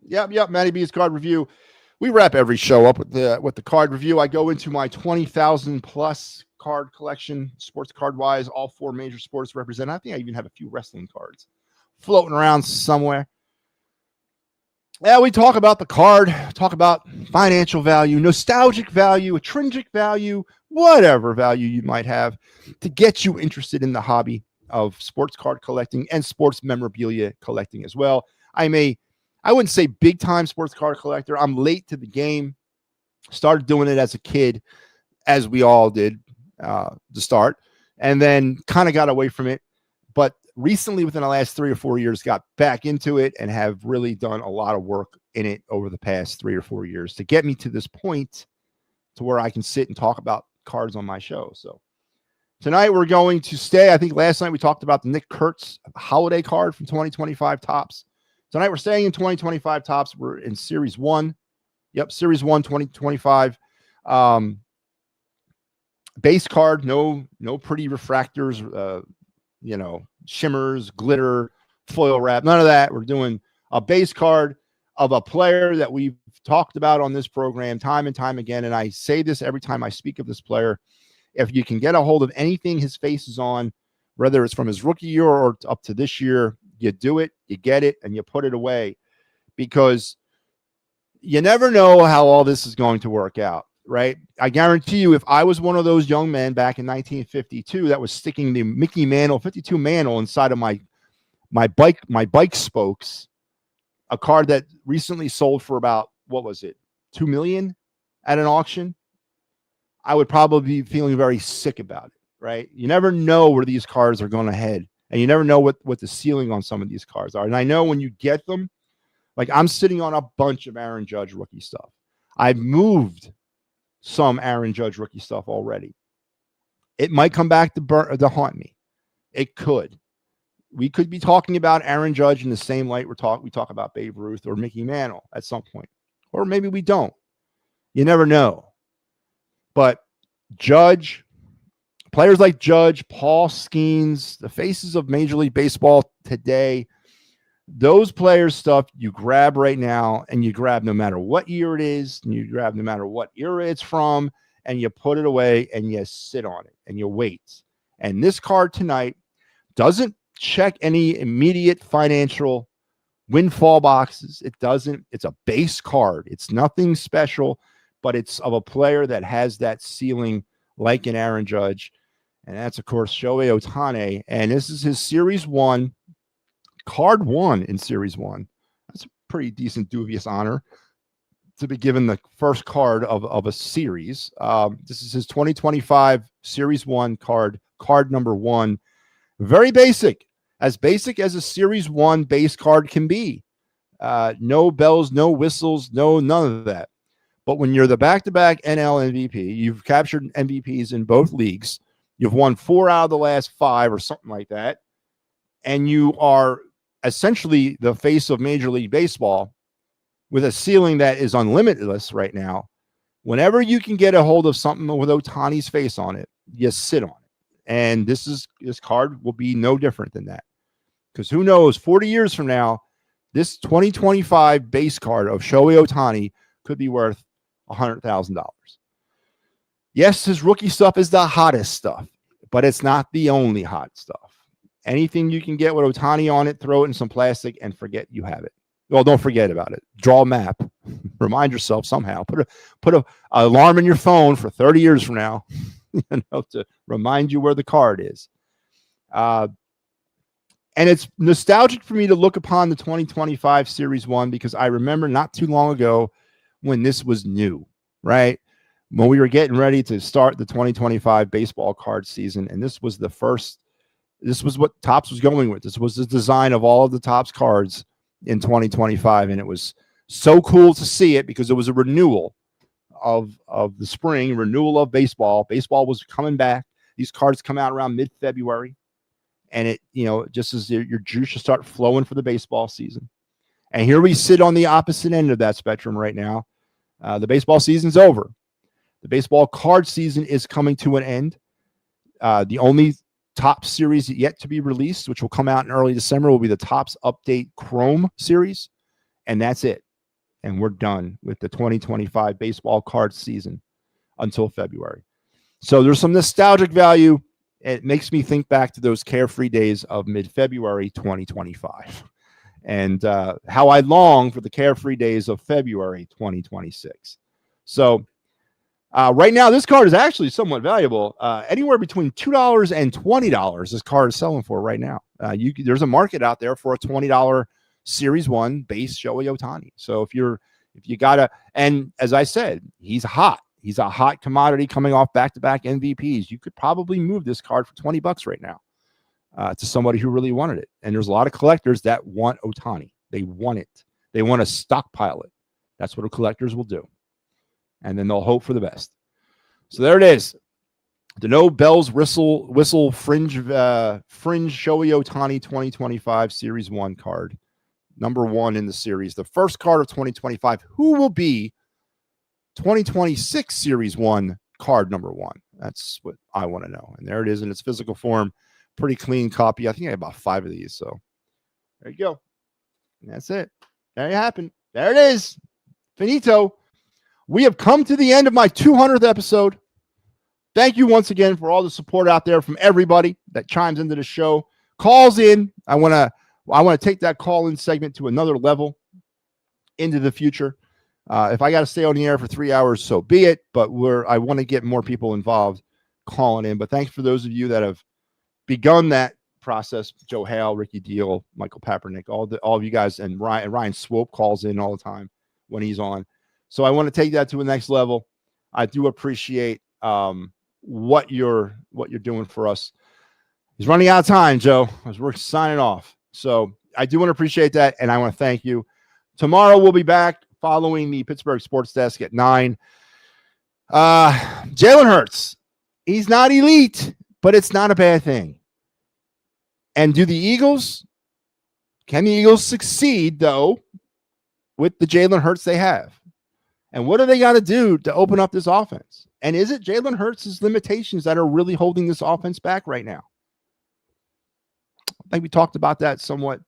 Yep. MattyB's card review. We wrap every show up with the card review. I go into my 20,000 plus card collection, sports card wise, all four major sports represented. I think I even have a few wrestling cards floating around somewhere. Yeah, we talk about the card, talk about financial value, nostalgic value, intrinsic value, whatever value you might have to get you interested in the hobby of sports card collecting and sports memorabilia collecting as well. I wouldn't say big time sports card collector. I'm late to the game. Started doing it as a kid, as we all did to start, and then kind of got away from it. But recently, within the last 3 or 4 years, got back into it and have really done a lot of work in it over the past 3 or 4 years to get me to this point to where I can sit and talk about cards on my show. So tonight we're going to stay. I think last night we talked about the Nick Kurtz holiday card from 2025 Topps. Tonight we're staying in 2025 Topps. We're in Series 1. Yep, Series 1, 2025. Base card, no pretty refractors, shimmers, glitter, foil wrap, none of that. We're doing a base card of a player that we've talked about on this program time and time again. And I say this every time I speak of this player. If you can get a hold of anything his face is on, whether it's from his rookie year or up to this year, you do it, you get it, and you put it away, because you never know how all this is going to work out, right? I guarantee you, if I was one of those young men back in 1952 that was sticking the Mickey Mantle 52 Mantle inside of my bike spokes, a card that recently sold for about, what was it, $2 million at an auction, I would probably be feeling very sick about it, right? You never know where these cards are going to head. And you never know what the ceiling on some of these cards are. And I know when you get them, like I'm sitting on a bunch of Aaron Judge rookie stuff. I've moved some Aaron Judge rookie stuff already. It might come back to haunt me. It could. We could be talking about Aaron Judge in the same light we talk about Babe Ruth or Mickey Mantle at some point. Or maybe we don't. You never know. But Judge, players like Judge, Paul Skeens, the faces of Major League Baseball today, those players' stuff you grab right now, and you grab no matter what year it is, and you grab no matter what era it's from, and you put it away and you sit on it and you wait. And this card tonight doesn't check any immediate financial windfall boxes. It doesn't. It's a base card. It's nothing special, but it's of a player that has that ceiling like an Aaron Judge. And that's, of course, Shohei Ohtani. And this is his Series 1, card 1 in Series 1. That's a pretty decent, dubious honor to be given the first card of a series. This is his 2025 Series 1 card number 1. Very basic as a Series 1 base card can be. No bells, no whistles, none of that. But when you're the back-to-back NL MVP, you've captured MVPs in both leagues, you've won 4 out of the last 5 or something like that, and you are essentially the face of Major League Baseball with a ceiling that is unlimitless right now. Whenever you can get a hold of something with Ohtani's face on it, you sit on it. And this card will be no different than that. Because who knows, 40 years from now, this 2025 base card of Shohei Ohtani could be worth $100,000. Yes, his rookie stuff is the hottest stuff, but it's not the only hot stuff. Anything you can get with Ohtani on it, throw it in some plastic and forget you have it. Well, don't forget about it. Draw a map. Remind yourself somehow. Put a alarm in your phone for 30 years from now, to remind you where the card is. And it's nostalgic for me to look upon the 2025 Series 1 because I remember not too long ago when this was new, right? When we were getting ready to start the 2025 baseball card season, and this was what Topps was going with. This was the design of all of the Topps cards in 2025, and it was so cool to see it because it was a renewal of the spring, renewal of baseball. Baseball was coming back. These cards come out around mid-February, and it, just as your juice should start flowing for the baseball season. And here we sit on the opposite end of that spectrum right now. The baseball season's over. The baseball card season is coming to an end. The only Topps series yet to be released, which will come out in early December, will be the Topps Update Chrome series. And that's it. And we're done with the 2025 baseball card season until February. So there's some nostalgic value. It makes me think back to those carefree days of mid-February 2025 and how I long for the carefree days of February 2026. So right now, this card is actually somewhat valuable. Anywhere between $2 and $20, this card is selling for right now. There's a market out there for a $20 Series 1 base Shohei Ohtani. So if you gotta, and as I said, he's hot. He's a hot commodity coming off back-to-back MVPs. You could probably move this card for $20 right now to somebody who really wanted it. And there's a lot of collectors that want Ohtani. They want it. They want to stockpile it. That's what collectors will do. And then they'll hope for the best. So there it is. The no bells, whistle, fringe Shohei Ohtani 2025 Series 1 card. Number 1 in the series. The first card of 2025. Who will be 2026 Series 1 card number 1? That's what I want to know. And there it is in its physical form. Pretty clean copy. I think I have about 5 of these. So there you go. And that's it. There you happen. There it is. Finito. We have come to the end of my 200th episode. Thank you once again for all the support out there from everybody that chimes into the show, calls in. I want to take that call-in segment to another level into the future. If I got to stay on the air for 3 hours, so be it. But I want to get more people involved calling in. But thanks for those of you that have begun that process. Joe Hale, Ricky Deal, Michael Papernick, all of you guys, and Ryan Swope calls in all the time when he's on. So I want to take that to the next level. I do appreciate what you're doing for us. He's running out of time, Joe, as we're signing off. So I do want to appreciate that, and I want to thank you. Tomorrow we'll be back following the Pittsburgh Sports Desk at 9. Jalen Hurts He's not elite, but it's not a bad thing. And can the Eagles succeed, though, with the Jalen Hurts they have? And what do they got to do to open up this offense? And is it Jalen Hurts' limitations that are really holding this offense back right now? I think we talked about that somewhat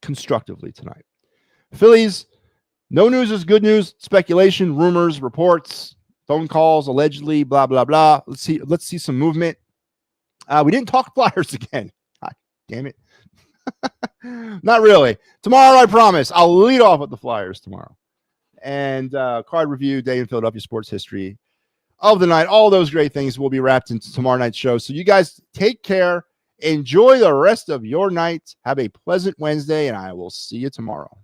constructively tonight. Phillies, no news is good news. Speculation, rumors, reports, phone calls, allegedly, blah, blah, blah. Let's see some movement. We didn't talk Flyers again. God damn it. Not really. Tomorrow, I promise. I'll lead off with the Flyers tomorrow. And card review, day in Philadelphia sports history of the night. All those great things will be wrapped into tomorrow night's show. So you guys take care. Enjoy the rest of your night. Have a pleasant Wednesday, and I will see you tomorrow.